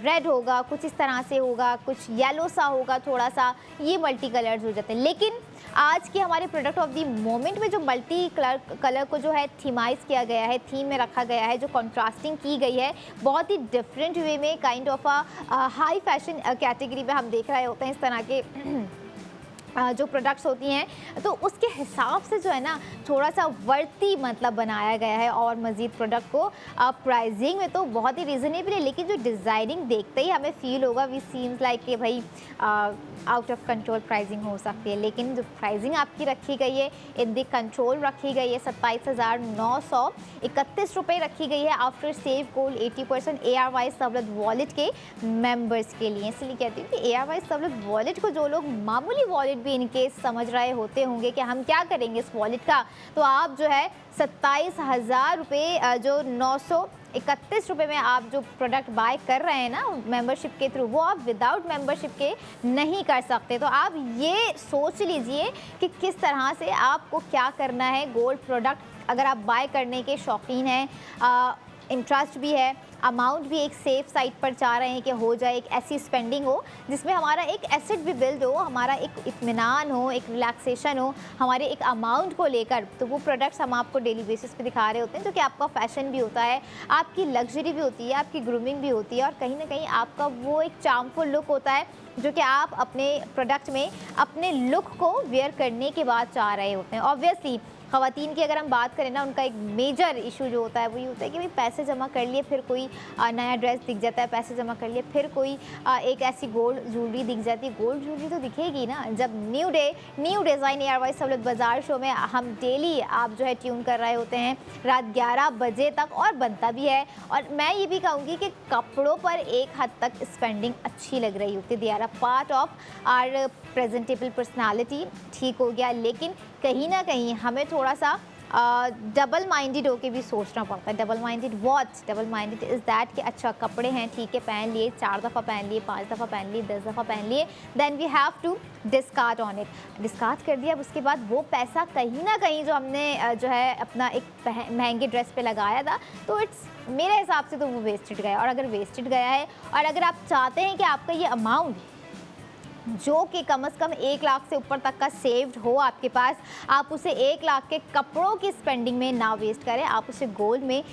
रेड होगा, कुछ इस तरह से होगा, कुछ येलो सा होगा, थोड़ा सा ये मल्टी कलर्स हो जाते हैं। लेकिन आज के हमारे प्रोडक्ट ऑफ द मोमेंट में जो मल्टी कलर को जो है थीमाइज किया गया है, थीम में रखा गया है, जो कंट्रास्टिंग की गई है बहुत ही डिफरेंट वे में, kind of high fashion category में हम देख रहे होते हैं इस तरह के जो प्रोडक्ट्स होती हैं, तो उसके हिसाब से जो है ना थोड़ा सा वर्ती मतलब बनाया गया है। और मज़ीद प्रोडक्ट को प्राइसिंग में तो बहुत ही रीज़नेबल है, लेकिन जो डिज़ाइनिंग देखते ही हमें फ़ील होगा वी सीम्स लाइक कि भाई आउट ऑफ कंट्रोल प्राइसिंग हो सकती है। लेकिन जो प्राइसिंग आपकी रखी गई है इन द कंट्रोल रखी गई है, 27,931 रुपये रखी गई है आफ्टर सेव गोल्ड 80% ARY सहूलत वॉलेट के मेंबर्स के लिए। इसलिए कहती हूँ कि ARY सहूलत वॉलेट को जो लोग मामूली वॉलेट भी इनके समझ रहे होते होंगे कि हम क्या करेंगे इस वॉलेट का, तो आप जो है 27,000 रुपये जो 931 रुपये में आप जो प्रोडक्ट बाय कर रहे हैं ना मेंबरशिप के थ्रू, वो आप विदाउट मेंबरशिप के नहीं कर सकते। तो आप ये सोच लीजिए कि किस तरह से आपको क्या करना है। गोल्ड प्रोडक्ट अगर आप बाय करने के शौकीन हैं, इंटरेस्ट भी है, अमाउंट भी एक सेफ साइड पर चाह रहे हैं कि हो जाए, एक ऐसी स्पेंडिंग हो जिसमें हमारा एक एसेट भी बिल्ड हो, हमारा एक इत्मीनान हो, एक रिलैक्सेशन हो हमारे एक अमाउंट को लेकर, तो वो प्रोडक्ट्स हम आपको डेली बेसिस पे दिखा रहे होते हैं, जो कि आपका फैशन भी होता है, आपकी लग्जरी भी होती है, आपकी ग्रूमिंग भी होती है, और कहीं ना कहीं आपका वो एक चार्मफुल लुक होता है जो कि आप अपने प्रोडक्ट में अपने लुक को वेयर करने के बाद चाह रहे होते हैं। ऑब्वियसली ख़वातीन की अगर हम बात करें ना, उनका एक मेजर इशू जो होता है वो ये होता है कि भाई पैसे जमा कर लिए फिर कोई नया ड्रेस दिख जाता है, पैसे जमा कर लिए फिर कोई एक ऐसी गोल्ड ज्वेलरी दिख जाती है। गोल्ड ज्वेलरी तो दिखेगी ना जब न्यू डिज़ाइन ARY सहूलत बाज़ार शो में हम डेली आप जो है ट्यून कर रहे होते हैं रात 11 बजे तक, और बनता भी है। और मैं ये भी कहूँगी कि कपड़ों पर एक हद तक स्पेंडिंग अच्छी लग रही होती है, they are a part of our presentable personality, ठीक हो गया। लेकिन कहीं ना कहीं हमें थोड़ा सा डबल माइंडेड होके भी सोचना पड़ता है। डबल माइंडेड इज़ दैट कि अच्छा कपड़े हैं ठीक है, पहन लिए, 4 दफ़ा पहन लिए, 5 दफ़ा पहन लिए, 10 दफ़ा पहन लिए, then we have to discard on it. Discard कर दिया, अब उसके बाद वो पैसा कहीं ना कहीं जो हमने जो है अपना एक महंगे ड्रेस पे लगाया था, तो इट्स मेरे हिसाब से तो वो वेस्टेड गया। और अगर वेस्टेड गया है और अगर आप चाहते हैं कि आपका ये अमाउंट जो कि कम से कम 1 लाख से ऊपर तक का सेव्ड हो आपके पास, आप उसे 1 लाख के कपड़ों की स्पेंडिंग में ना वेस्ट करें, आप उसे गोल्ड में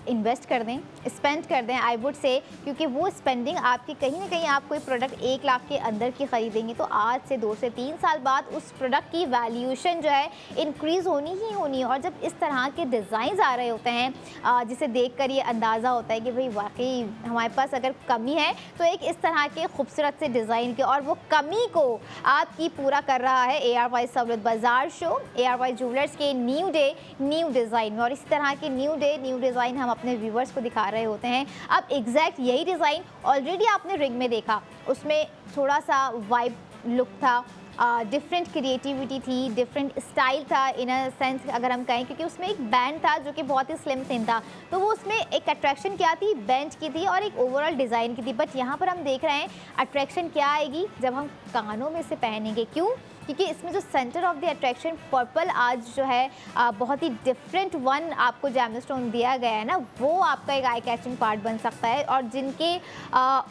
इन्वेस्ट कर दें, स्पेंड कर दें आई वुड से, क्योंकि वो स्पेंडिंग आपकी कहीं ना कहीं आप कोई प्रोडक्ट 1 लाख के अंदर की ख़रीदेंगे तो आज से 2 से 3 साल बाद उस प्रोडक्ट की वैल्यूएशन जो है इंक्रीज़ होनी ही होनी है। और जब इस तरह के डिज़ाइंस आ रहे होते हैं जिसे देखकर ये अंदाज़ा होता है कि भाई वाकई हमारे पास अगर कमी है तो एक इस तरह के खूबसूरत से डिज़ाइन के, और वो कमी को आपकी पूरा कर रहा है ARY सहूलत बाज़ार शो, ARY ज्वेलर्स के न्यू डे न्यू डिज़ाइन में। और इस तरह के न्यू डे न्यू डिज़ाइन हम अपने व्यूवर्स को दिखा रहे होते हैं। अब एग्जैक्ट यही डिज़ाइन ऑलरेडी आपने रिंग में देखा, उसमें थोड़ा सा वाइब लुक था, डिफरेंट क्रिएटिविटी थी, डिफरेंट स्टाइल था इन अ सेंस अगर हम कहें, क्योंकि उसमें एक बैंड था जो कि बहुत ही स्लिम थिन था, तो वो उसमें एक अट्रैक्शन क्या थी, बैंड की थी और एक ओवरऑल डिज़ाइन की थी। बट यहाँ पर हम देख रहे हैं अट्रैक्शन क्या आएगी जब हम कानों में से पहनेंगे। क्यों? क्योंकि इसमें जो centre of the attraction purple आज जो है बहुत ही डिफरेंट वन आपको जेमस्टोन दिया गया है ना, वो आपका एक आई कैचिंग पार्ट बन सकता है। और जिनके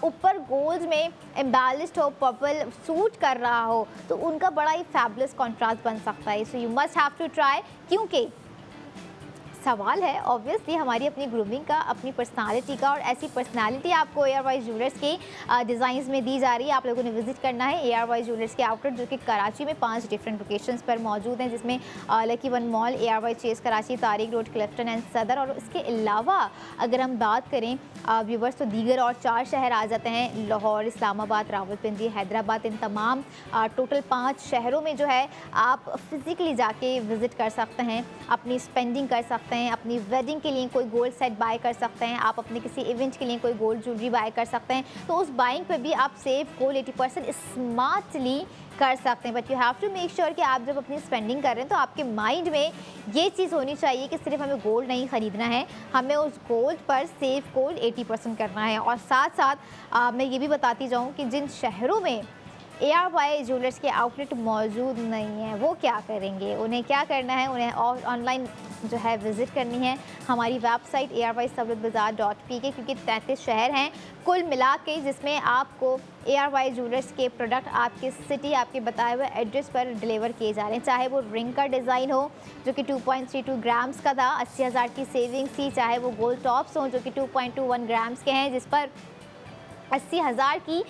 ऊपर गोल्ड में एम्बेलिश्ड हो, पर्पल सूट कर रहा हो, तो उनका बड़ा ही फैबुलस कॉन्ट्रास्ट बन सकता है। So you must have to try, क्योंकि सवाल है ऑब्वियसली हमारी अपनी ग्रूमिंग का, अपनी पर्सनालिटी का, और ऐसी पर्सनालिटी आपको एआर वाइज ज्वेलर्स के डिज़ाइंस में दी जा रही है। आप लोगों ने विजिट करना है एआर वाइज ज्वेलर्स के आउटलेट, जो कि कराची में 5 डिफरेंट लोकेशंस पर मौजूद हैं, जिसमें lucky one mall, AR wise chase Karachi, Tariq road, Clifton and Saddar. और इसके अलावा अगर हम बात करें व्यूवर्स, तो दीगर और 4 शहर आ जाते हैं, लाहौर, इस्लामाबाद, रावलपिंडी, हैदराबाद। इन तमाम टोटल 5 शहरों में जो है आप फिज़िकली जाके विज़िट कर सकते हैं, अपनी स्पेंडिंग कर सकते हैं, अपनी वेडिंग के लिए कोई गोल्ड सेट बाय कर सकते हैं, आप अपने किसी इवेंट के लिए कोई गोल्ड ज्वेलरी बाय कर सकते हैं। तो उस बाइंग पे भी आप सेव गोल्ड 80% स्मार्टली कर सकते हैं। But you have to make sure कि आप जब अपनी स्पेंडिंग कर रहे हैं तो आपके माइंड में ये चीज़ होनी चाहिए कि सिर्फ हमें गोल्ड नहीं ख़रीदना है, हमें उस गोल्ड पर सेव गोल्ड 80% करना है। और साथ साथ मैं ये भी बताती जाऊँ कि जिन शहरों में एआर वाई ज्वेलर्स के आउटलेट मौजूद नहीं है वो क्या करेंगे, उन्हें क्या करना है, उन्हें ऑनलाइन जो है विज़िट करनी है हमारी वेबसाइट ARY-सहूलतबाजार.pk, क्योंकि 33 शहर हैं कुल मिला के, जिसमें आपको एआर वाई ज्वेलर्स के प्रोडक्ट आपके सिटी, आपके बताए हुए एड्रेस पर डिलीवर किए जा रहे हैं। चाहे वो रिंग का डिज़ाइन हो जो कि 2.32 ग्राम्स का था, 80,000 की सेविंग्स थी, चाहे वो गोल्ड टॉप्स हों जो कि 2.21 ग्राम्स के हैं, जिस पर 80,000 की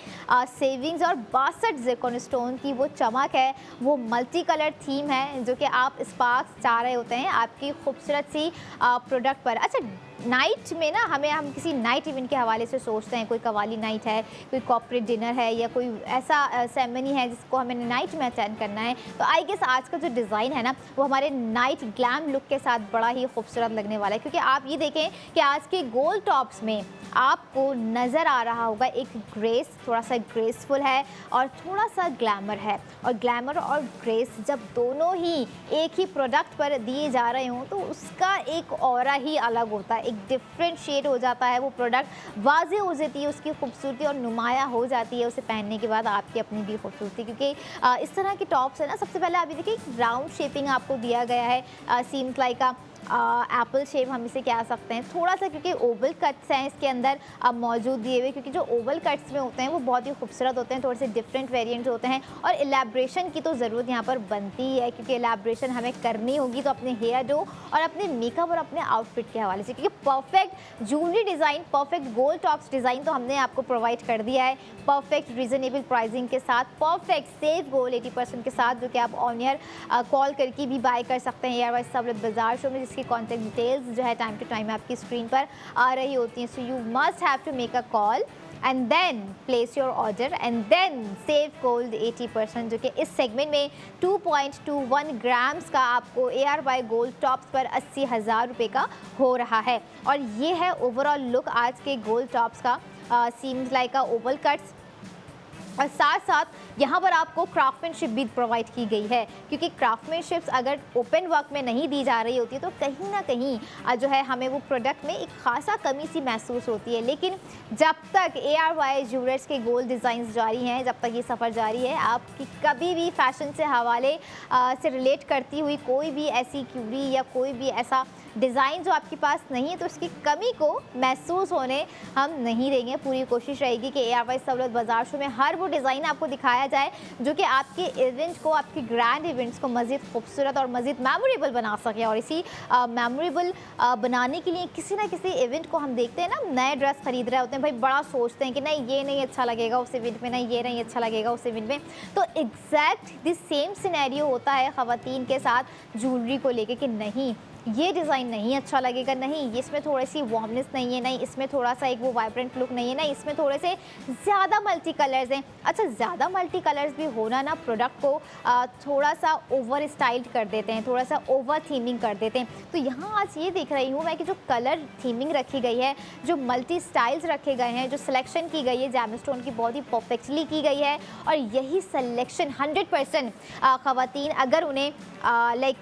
सेविंग्स और 62 ज़िरकॉन स्टोन की वो चमक है, वो मल्टी कलर थीम है जो कि आप स्पार्क्स चाह रहे होते हैं आपकी खूबसूरत सी प्रोडक्ट पर। अच्छा, नाइट में ना हम किसी नाइट इवेंट के हवाले से सोचते हैं, कोई कवाली नाइट है, कोई कॉर्पोरेट डिनर है, या कोई ऐसा सेरेमनी है जिसको हमें नाइट में अटेंड करना है, तो आई गेस आज का जो डिज़ाइन है ना वो हमारे नाइट ग्लैम लुक के साथ बड़ा ही खूबसूरत लगने वाला है। क्योंकि आप ये देखें कि आज के गोल्ड टॉप्स में आपको नज़र आ रहा होगा एक ग्रेस, थोड़ा सा ग्रेसफुल है और थोड़ा सा ग्लैमर है। और ग्लैमर और ग्रेस जब दोनों ही एक ही प्रोडक्ट पर दिए जा रहे हों तो उसका एक ऑरा ही अलग होता है, एक डिफरेंट शेड हो जाता है, वो प्रोडक्ट वाज़ेह हो जाती है, उसकी खूबसूरती और नुमाया हो जाती है उसे पहनने के बाद आपकी अपनी भी खूबसूरती। क्योंकि इस तरह के टॉप्स है ना, सबसे पहले आप ये देखिए राउंड शेपिंग आपको दिया गया है, सीम्स लाइक एप्पल शेप हम इसे कह सकते हैं थोड़ा सा, क्योंकि ओवल कट्स हैं इसके अंदर अब मौजूद दिए हुए, क्योंकि जो ओवल कट्स में होते हैं वो बहुत ही खूबसूरत होते हैं, थोड़े से डिफरेंट वेरिएंट्स होते हैं। और एलैबोरेशन की तो ज़रूरत यहाँ पर बनती ही है, क्योंकि एलैबोरेशन हमें करनी होगी तो अपने हेयर डो और अपने मेकअप और अपने आउटफिट के हवाले से, क्योंकि perfect jewellery design, perfect gold tops design तो हमने आपको प्रोवाइड कर दिया है, परफेक्ट रीज़नेबल प्राइसिंग के साथ, परफेक्ट सेफ गोल्ड 80% के साथ, जो कि आप ऑन ईयर कॉल करके भी बाय कर सकते हैं ARY सहूलत बाजार शो में, जिसकी कॉन्टैक्ट डिटेल्स जो है टाइम टू टाइम आपकी स्क्रीन पर आ रही होती हैं। So you must have to make a call and then place your order and then save gold 80%, जो कि इस सेगमेंट में 2.21 ग्राम्स का आपको ARY गोल्ड टॉप्स पर 80,000 रुपये का हो रहा है। और ये है ओवरऑल लुक आज के गोल्ड टॉप्स का, सीम्स लाइक ओवल कट्स, और साथ साथ यहाँ पर आपको क्राफ्टमैनशिप भी प्रोवाइड की गई है, क्योंकि क्राफ्टमैनशिप्स अगर ओपन वर्क में नहीं दी जा रही होती तो कहीं ना कहीं जो है हमें वो प्रोडक्ट में एक खासा कमी सी महसूस होती है। लेकिन जब तक ARY ज्वेलर्स के गोल्ड डिज़ाइंस जारी हैं, जब तक ये सफ़र जारी है, आपकी कभी भी फैशन से हवाले से रिलेट करती हुई कोई भी ऐसी क्यूरी या कोई भी ऐसा डिज़ाइन जो आपके पास नहीं है तो उसकी कमी को महसूस होने हम नहीं देंगे। पूरी कोशिश रहेगी कि ARY सहूलत बाजार शो में हर वो डिज़ाइन आपको दिखाया जाए जो कि आपके इवेंट को, आपके ग्रैंड इवेंट्स को मज़ीद खूबसूरत और मज़ीद मेमोरेबल बना सके। और इसी मेमोरेबल बनाने के लिए किसी ना किसी इवेंट को हम देखते हैं ना, नए ड्रेस खरीद रहे होते हैं भाई, बड़ा सोचते हैं कि नहीं ये नहीं अच्छा लगेगा उस इवेंट में, नहीं ये नहीं अच्छा लगेगा उस इवेंट में। तो एग्जैक्ट दिस सेम सिनेरियो होता है ख़वातीन के साथ ज्वेलरी को लेके कि नहीं ये डिज़ाइन नहीं अच्छा लगेगा, नहीं इसमें थोड़ी सी वार्मनेस नहीं है, नहीं इसमें थोड़ा सा एक वो वाइब्रेंट लुक नहीं है, नहीं इसमें थोड़े से ज़्यादा मल्टी कलर्स हैं। अच्छा, ज़्यादा मल्टी कलर्स भी होना ना प्रोडक्ट को थोड़ा सा ओवर स्टाइल्ड कर देते हैं, थोड़ा सा ओवर थीमिंग कर देते हैं। तो यहाँ आज ये देख रही हूँ मैं कि जो कलर थीमिंग रखी गई है, जो मल्टी स्टाइल्स रखे गए हैं, जो सिलेक्शन की गई है जेमस्टोन की बहुत ही परफेक्टली की गई है। और यही सिलेक्शन 100% ख़वातीन अगर उन्हें लाइक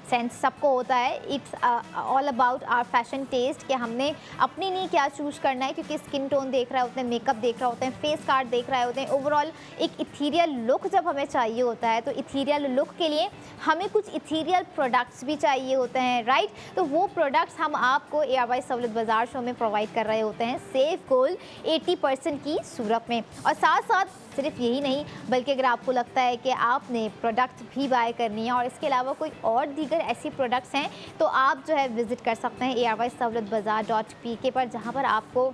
सेंस सबको होता है, it's all about our fashion taste कि हमने अपने लिए क्या चूज़ करना है, क्योंकि स्किन टोन देख रहे होते हैं, मेकअप देख रहे होते हैं, फेस कार्ड देख रहे होते हैं, ओवरऑल एक इथीरियल लुक जब हमें चाहिए होता है तो इथीरियल लुक के लिए हमें कुछ इथीरियल प्रोडक्ट्स भी चाहिए होते हैं, राइट। तो वो प्रोडक्ट्स हम आपको ARY सहूलत बाजार शो में प्रोवाइड कर रहे होते हैं सेफ गोल्ड 80% की सूरत में। और साथ साथ सिर्फ यही नहीं, बल्कि अगर आपको लगता है कि आपने प्रोडक्ट भी बाय करनी है और इसके अलावा कोई और दीगर ऐसी प्रोडक्ट्स हैं, तो आप जो है विज़िट कर सकते हैं ARY सहूलत बाज़ार .pk पर, जहाँ पर आपको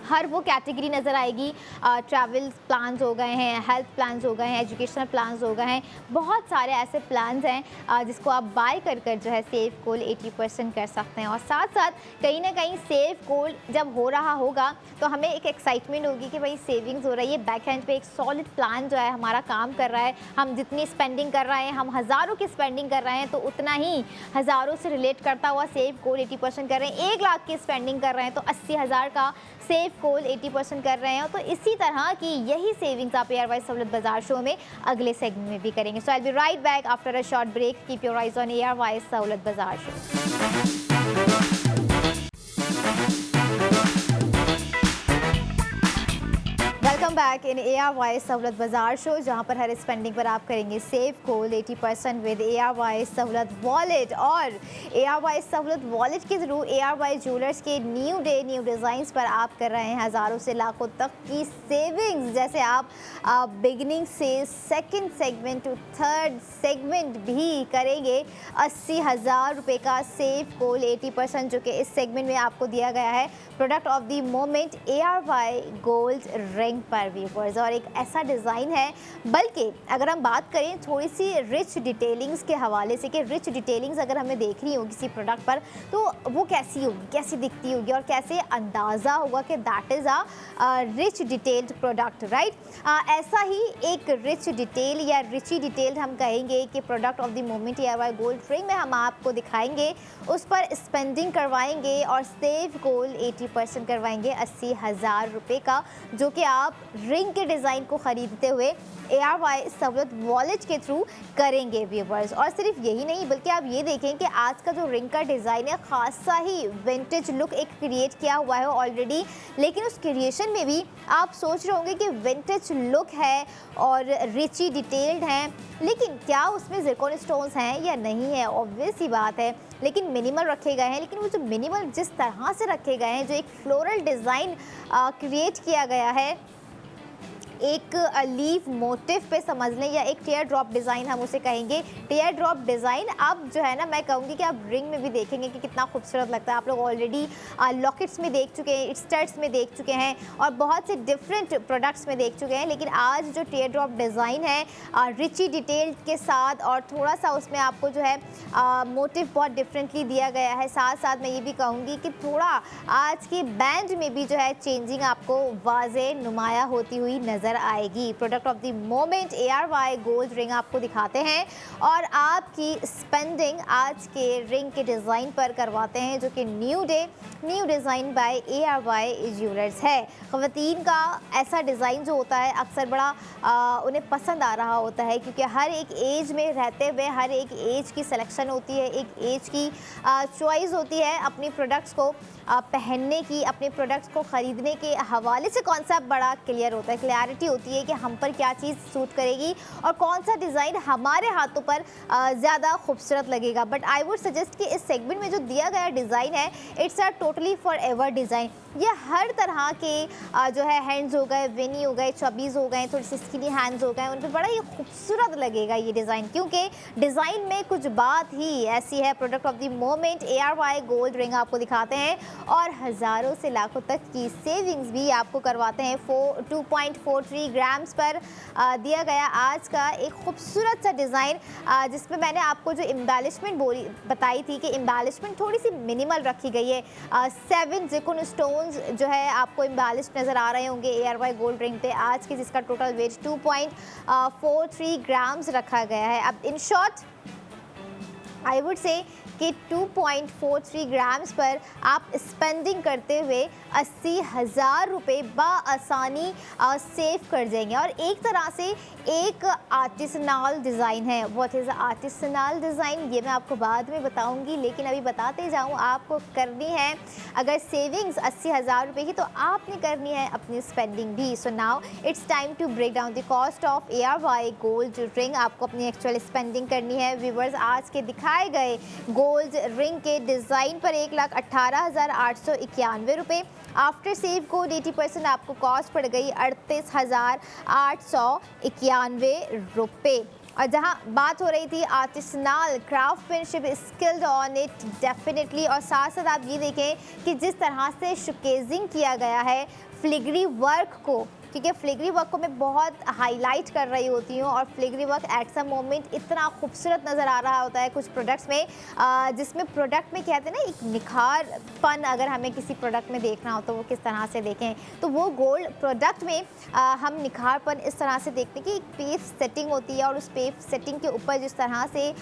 हर वो कैटेगरी नज़र आएगी। ट्रैवल प्लान्स हो गए हैं, हेल्थ प्लान्स हो गए हैं, एजुकेशनल प्लान्स हो गए हैं, बहुत सारे ऐसे प्लान्स हैं जिसको आप बाय कर जो है सेव कोल 80% कर सकते हैं। और साथ साथ कहीं ना कहीं सेव कोल जब हो रहा होगा तो हमें एक एक्साइटमेंट होगी कि भाई सेविंग्स हो रही है, बैक एंड पे एक सॉलिड प्लान जो है हमारा काम कर रहा है। हम जितनी स्पेंडिंग कर रहे हैं, हम हज़ारों की स्पेंडिंग कर रहे हैं, तो उतना ही हज़ारों से रिलेट करता हुआ सेव कोल 80% कर रहे हैं। 1 लाख की स्पेंडिंग कर रहे हैं तो 80,000 का सेव कोल 80% कर रहे हैं। तो इसी तरह की यही सेविंग्स आप ARY सहूलत बाज़ार शो में अगले सेगमेंट में भी करेंगे। So I will be right back after a short break. Keep your eyes on ARY सहूलत बाज़ार show. Welcome back in ARY सहूलत बाज़ार शो, जहाँ पर हर स्पेंडिंग पर आप करेंगे सेव कोल 80% विद ARY सहूलत वॉलेट। और ARY सहूलत वॉलेट के थ्रू ARY ज्वेलर्स के न्यू डे न्यू डिज़ाइंस पर आप कर रहे हैं हज़ारों से लाखों तक की सेविंग्स। जैसे आप बिगिनिंग से second segment to third segment भी करेंगे 80,000 रुपये का सेव कोल 80%, जो कि इस सेगमेंट में आपको दिया गया है product of the moment ARY gold ring पर व्यूअर्स। और एक ऐसा डिज़ाइन है, बल्कि अगर हम बात करें थोड़ी सी रिच डिटेलिंग्स के हवाले से, कि रिच डिटेलिंग्स अगर हमें देखनी हो किसी प्रोडक्ट पर तो वो कैसी होगी, कैसी दिखती होगी और कैसे अंदाज़ा होगा कि that is a rich detailed product, right. ऐसा ही एक रिच डिटेल या रिची डिटेल्ड हम कहेंगे कि product of the moment ARY gold ring में हम आपको दिखाएंगे, उस पर स्पेंडिंग करवाएंगे और सेव कोल 80% करवाएंगे 80,000 रुपये का, जो कि आप रिंग के डिज़ाइन को ख़रीदते हुए ARY सहूलत वॉलेट के थ्रू करेंगे व्यूवर्स। और सिर्फ यही नहीं, बल्कि आप ये देखें कि आज का जो रिंग का डिज़ाइन है खासा ही विंटेज लुक एक क्रिएट किया हुआ है ऑलरेडी, लेकिन उस क्रिएशन में भी आप सोच रहे होंगे कि विंटेज लुक है और रिची डिटेल्ड हैं, लेकिन क्या उसमें ज़िरकॉन स्टोन्स हैं या नहीं है? ऑब्वियस ही बात है, लेकिन मिनिमल रखे गए हैं। लेकिन वो जो मिनिमल जिस तरह से रखे गए हैं, जो एक फ्लोरल डिज़ाइन क्रिएट किया गया है, एक लीफ मोटिव पे समझ लें, या एक टेयर ड्रॉप डिज़ाइन हम उसे कहेंगे। टेयर ड्रॉप डिज़ाइन अब जो है ना, मैं कहूँगी कि आप रिंग में भी देखेंगे कि कितना खूबसूरत लगता है। आप लोग ऑलरेडी लॉकेट्स में देख चुके हैं, स्टड्स में देख चुके हैं और बहुत से डिफरेंट प्रोडक्ट्स में देख चुके हैं, लेकिन आज जो टेयर ड्रॉप डिज़ाइन है रिची डिटेल के साथ, और थोड़ा सा उसमें आपको जो है मोटिव बहुत डिफरेंटली दिया गया है। साथ साथ मैं ये भी कहूँगी कि थोड़ा आज के बैंड में भी जो है चेंजिंग आपको वाज़े नुमाया होती हुई नज़र आएगी। Product of the moment ARY gold ring आपको दिखाते हैं और आपकी स्पेंडिंग आज के रिंग के डिज़ाइन पर करवाते हैं, जो कि new day new design by ARY jewellers है। ख़वातीन का ऐसा डिज़ाइन जो होता है अक्सर बड़ा उन्हें पसंद आ रहा होता है, क्योंकि हर एक एज में रहते हुए हर एक एज की सिलेक्शन होती है, एक एज की चॉइस होती है अपनी प्रोडक्ट्स को पहनने की, अपने प्रोडक्ट्स को ख़रीदने के हवाले से कॉन्सेप्ट बड़ा क्लियर होता है, क्लैरिटी होती है कि हम पर क्या चीज़ सूट करेगी और कौन सा डिज़ाइन हमारे हाथों पर ज़्यादा खूबसूरत लगेगा। बट आई वुड सजेस्ट कि इस सेगमेंट में जो दिया गया डिज़ाइन है, it's a totally for ever design. ये हर तरह के जो है हैंड्स हो गए, वेनी हो गए, चबीज़ हो गए, थोड़ी सी स्किनी हैंड्स हो गए, उन पर बड़ा ही खूबसूरत लगेगा ये डिज़ाइन, क्योंकि डिज़ाइन में कुछ बात ही ऐसी है। Product of the moment ARY gold ring आपको दिखाते हैं और हज़ारों से लाखों तक की सेविंग्स भी आपको करवाते हैं। 2.43 ग्राम्स पर दिया गया आज का एक खूबसूरत सा डिज़ाइन, जिसमें मैंने आपको जो एम्बेलिशमेंट बताई थी कि एम्बेलिशमेंट थोड़ी सी मिनिमल रखी गई है। 7 ज़िरकॉन स्टोन्स जो है आपको एम्बेलिश नज़र आ रहे होंगे ARY गोल्ड रिंग पे आज के, जिसका टोटल वेट 2.43 ग्राम्स रखा गया है। अब in short I would say कि 2.43 ग्राम्स पर आप स्पेंडिंग करते हुए 80,000 रुपये बआसानी सेव कर जाएंगे। और एक तरह से एक आर्टिसनल डिज़ाइन है। व्हाट इज़ आर्टिसनल डिज़ाइन, ये मैं आपको बाद में बताऊंगी, लेकिन अभी बताते जाऊँ आपको करनी है अगर सेविंग्स 80,000 रुपये की, तो आपने करनी है अपनी स्पेंडिंग भी। So now it's time to break down the cost of ARY gold ring. आपको अपनी एक्चुअल स्पेंडिंग करनी है व्यूवर्स। आज के दिखाए गए गोल्ड रिंग के डिज़ाइन पर 1,18,891 आफ्टर सेव कोड 80% आपको कॉस्ट पड़ गई 38,891 और जहां बात हो रही थी artisanal craftsmanship skilled on it definitely. और साथ साथ आप ये देखें कि जिस तरह से शोकेसिंग किया गया है फिलिग्री वर्क को, क्योंकि फिलिग्री वर्क को मैं बहुत हाईलाइट कर रही होती हूँ और filigree work at some moment इतना खूबसूरत नज़र आ रहा होता है कुछ प्रोडक्ट्स में, जिसमें प्रोडक्ट में कहते हैं ना एक निखारपन, अगर हमें किसी प्रोडक्ट में देखना हो तो वो किस तरह से देखें, तो वो गोल्ड प्रोडक्ट में हम निखारपन इस तरह से देखते हैं कि एक पेज सेटिंग होती है और उस पेज सेटिंग के ऊपर जिस तरह से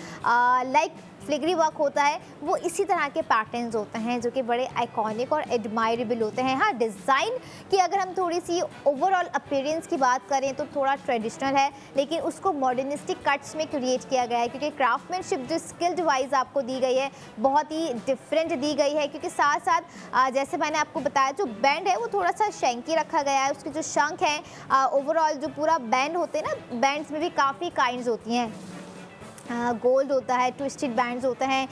लाइक फिलिग्री वर्क होता है वो इसी तरह के पैटर्न्स होते हैं जो कि बड़े आइकॉनिक और एडमायरेबल होते हैं। हाँ, डिज़ाइन की अगर हम थोड़ी सी ओवरऑल अपीयरेंस की बात करें तो थोड़ा ट्रेडिशनल है, लेकिन उसको मॉडर्निस्टिक कट्स में क्रिएट किया गया है, क्योंकि क्राफ्टमैनशिप जो स्किल डिवाइस आपको दी गई है बहुत ही डिफरेंट दी गई है। क्योंकि साथ साथ जैसे मैंने आपको बताया जो बैंड है वो थोड़ा सा शैंकी रखा गया है, उसके जो शंख हैं ओवरऑल जो पूरा बैंड होते हैं ना, बैंड्स में भी काफ़ी काइंड्स होती हैं, गोल्ड होता है, ट्विस्टेड बैंड्स होते हैं,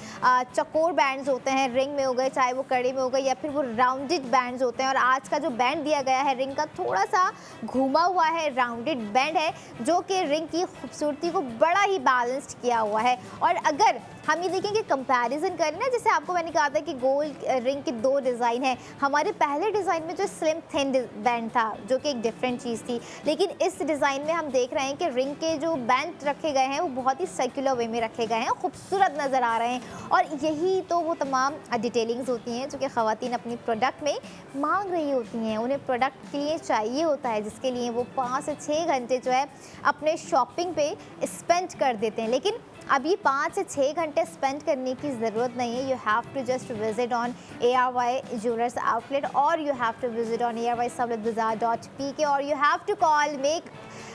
चकोर बैंड्स होते हैं रिंग में हो गए, चाहे वो कड़ी में हो गए या फिर वो राउंडेड बैंड्स होते हैं। और आज का जो बैंड दिया गया है रिंग का थोड़ा सा घुमा हुआ है, राउंडेड बैंड है जो कि रिंग की खूबसूरती को बड़ा ही बैलेंस्ड किया हुआ है। और अगर हम ये देखें कि कंपैरिजन करें ना, जैसे आपको मैंने कहा था कि गोल्ड रिंग के दो डिज़ाइन हैं, हमारे पहले डिज़ाइन में जो स्लिम थिन बैंड था जो कि एक डिफरेंट चीज़ थी, लेकिन इस डिज़ाइन में हम देख रहे हैं कि रिंग के जो बैंड रखे गए हैं वो बहुत ही सर्कुलर वे में रखे गए हैं, खूबसूरत नज़र आ रहे हैं। और यही तो वो तमाम डिटेलिंग्स होती हैं जो कि ख़वातीन अपनी प्रोडक्ट में मांग रही होती हैं, उन्हें प्रोडक्ट के लिए चाहिए होता है, जिसके लिए वो 5 से 6 घंटे जो है अपने शॉपिंग पे स्पेंड कर देते हैं। लेकिन अभी 5 से 6 घंटे स्पेंड करने की ज़रूरत नहीं है। You have to just visit on ARY jewellers outlet और you have to visit on ARY-सहूलत-बाज़ार.pk और you have to call make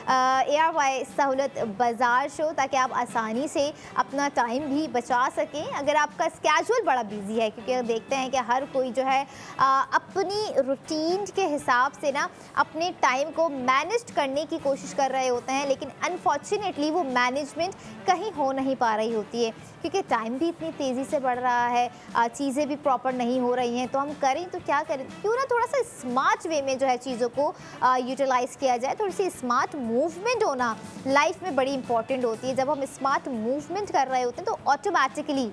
ARY सहूलत बाज़ार शो, ताकि आप आसानी से अपना टाइम भी बचा सकें अगर आपका स्केड्यूल बड़ा बिजी है। क्योंकि देखते हैं कि हर कोई जो है अपनी रूटीन के हिसाब से ना अपने टाइम को मैनेज करने की कोशिश कर रहे होते हैं, लेकिन अनफॉर्चुनेटली वो मैनेजमेंट कहीं हो नहीं पा रही होती है, क्योंकि टाइम भी इतनी तेज़ी से बढ़ रहा है, चीज़ें भी प्रॉपर नहीं हो रही हैं। तो हम करें तो क्या करें, क्यों ना थोड़ा सा स्मार्ट वे में जो है चीज़ों को यूटिलाइज़ किया जाए। थोड़ी सी स्मार्ट मूवमेंट होना लाइफ में बड़ी इंपॉर्टेंट होती है। जब हम स्मार्ट मूवमेंट कर रहे होते हैं तो ऑटोमेटिकली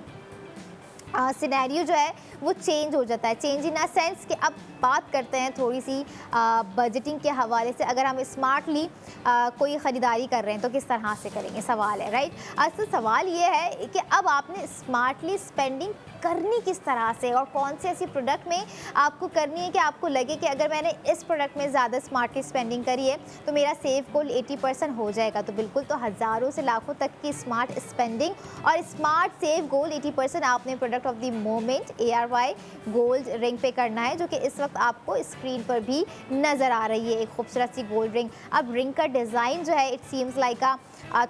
सिनेरियो जो है वो चेंज हो जाता है। चेंज इन अ सेंस कि अब बात करते हैं थोड़ी सी बजटिंग के हवाले से। अगर हम स्मार्टली कोई ख़रीदारी कर रहे हैं तो किस तरह से करेंगे, सवाल है, राइट। असल सवाल ये है कि अब आपने स्मार्टली स्पेंडिंग करनी किस तरह से और कौन से ऐसी प्रोडक्ट में आपको करनी है कि आपको लगे कि अगर मैंने इस प्रोडक्ट में ज़्यादा स्मार्टली स्पेंडिंग करी है तो मेरा सेव गोल 80% हो जाएगा। तो बिल्कुल, तो हज़ारों से लाखों तक की स्मार्ट स्पेंडिंग और स्मार्ट सेव गोल 80% आपने product of the moment ARY gold ring पे करना है, जो कि इस वक्त आपको स्क्रीन पर भी नज़र आ रही है, एक खूबसूरत सी गोल्ड रिंग। अब रिंग का डिज़ाइन जो है इट सीम्स लाइक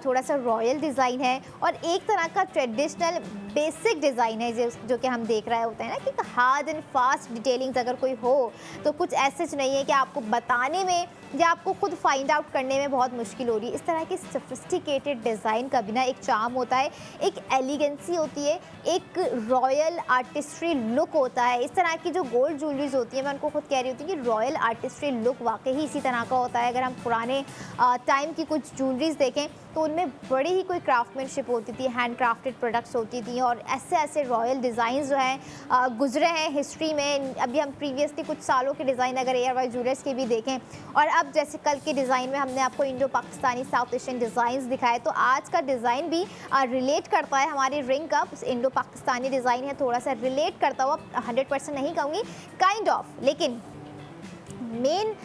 थोड़ा सा रॉयल डिज़ाइन है और एक तरह का ट्रेडिशनल बेसिक डिज़ाइन है जो कि हम देख रहे होते हैं ना कि हार्ड एंड फास्ट डिटेलिंग्स अगर कोई हो तो कुछ ऐसे नहीं है कि आपको बताने में या आपको खुद फाइंड आउट करने में बहुत मुश्किल हो रही है। इस तरह की सोफिस्टिकेटेड डिज़ाइन का भी ना एक चार्म होता है, एक एलिगेंसी होती है, एक रॉयल आर्टिस्ट्री लुक होता है। इस तरह की जो गोल्ड ज्वेलरीज होती है, मैं उनको खुद कह रही होती हूँ कि रॉयल आर्टिस्ट्री लुक वाकई ही इसी तरह का होता है। अगर हम पुराने टाइम की कुछ ज्वेलरीज देखें तो उनमें बड़ी ही कोई क्राफ्टमैनशिप होती थी, हैंड क्राफ्टेड प्रोडक्ट्स होती थी और ऐसे ऐसे रॉयल डिज़ाइन जो हैं गुजरे हैं हिस्ट्री में। अभी हम प्रीवियसली कुछ सालों के डिज़ाइन अगर ARY ज्वेलर्स के भी देखें और अब जैसे कल के डिज़ाइन में हमने आपको Indo Pakistani south Asian designs दिखाए, तो आज का डिज़ाइन भी रिलेट करता है हमारी रिंग का। इंडो पाकिस्तानी डिज़ाइन है, थोड़ा सा रिलेट करता हुआ, 100% नहीं कहूँगी, काइंड ऑफ, लेकिन मेन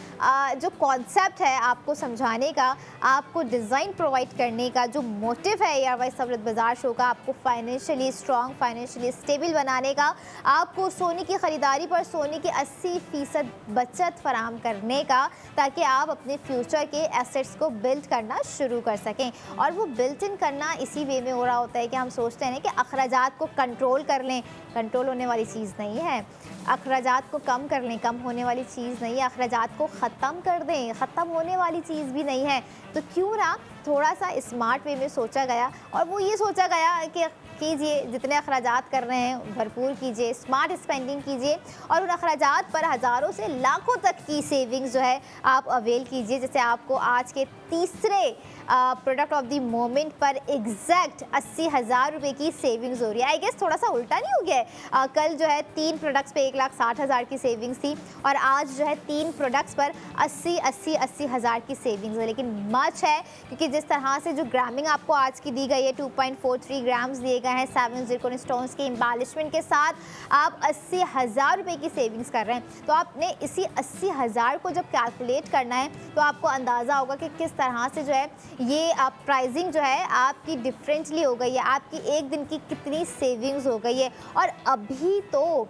जो कॉन्सेप्ट है आपको समझाने का, आपको डिज़ाइन प्रोवाइड करने का, जो मोटिव है ARY सहूलत बाज़ार शो का, आपको फाइनेंशियली स्ट्रॉन्ग, फाइनेंशियली स्टेबल बनाने का, आपको सोने की ख़रीदारी पर सोने की 80% बचत फराहम करने का, ताकि आप अपने फ्यूचर के एसेट्स को बिल्ड करना शुरू कर सकें। और वो बिल्ट इन करना इसी वे में हो रहा होता है कि हम सोचते हैं कि अखराजात को कंट्रोल कर लें, कंट्रोल होने वाली चीज़ नहीं है। अखराजात को कम कर लें, कम होने वाली चीज़ नहीं है। अखराजात को ख़त्म कर दें, ख़त्म होने वाली चीज़ भी नहीं है। तो क्यों ना थोड़ा सा स्मार्ट वे में सोचा गया, और वो ये सोचा गया कि कीजिए, जितने अखराजात कर रहे हैं भरपूर कीजिए, स्मार्ट स्पेंडिंग कीजिए और उन अखराजात पर हज़ारों से लाखों तक की सेविंग्स जो है आप अवेल कीजिए। जैसे आपको आज के तीसरे प्रोडक्ट ऑफ द मोमेंट पर एग्जैक्ट 80,000 रुपये की सेविंग्स हो रही है। आई गेस थोड़ा सा उल्टा नहीं हो गया है? कल जो है 3 प्रोडक्ट्स पे 1,60,000 की सेविंग्स थी और आज जो है 3 प्रोडक्ट्स पर 80,000 की सेविंग्स है। लेकिन मच है क्योंकि जिस तरह से जो ग्रामिंग आपको आज की दी गई है 2.43 ग्राम्स दिए गए हैं 7 ज़िरकॉन स्टोन्स के एम्बेलिशमेंट के साथ, आप 80,000 रुपये की सेविंग्स कर रहे हैं। तो आपने इसी 80,000 को जब कैलकुलेट करना है तो आपको अंदाज़ा होगा कि किस तरह से जो है ये आप प्राइसिंग जो है आपकी डिफरेंटली हो गई है, आपकी एक दिन की कितनी सेविंग्स हो गई है। और अभी तो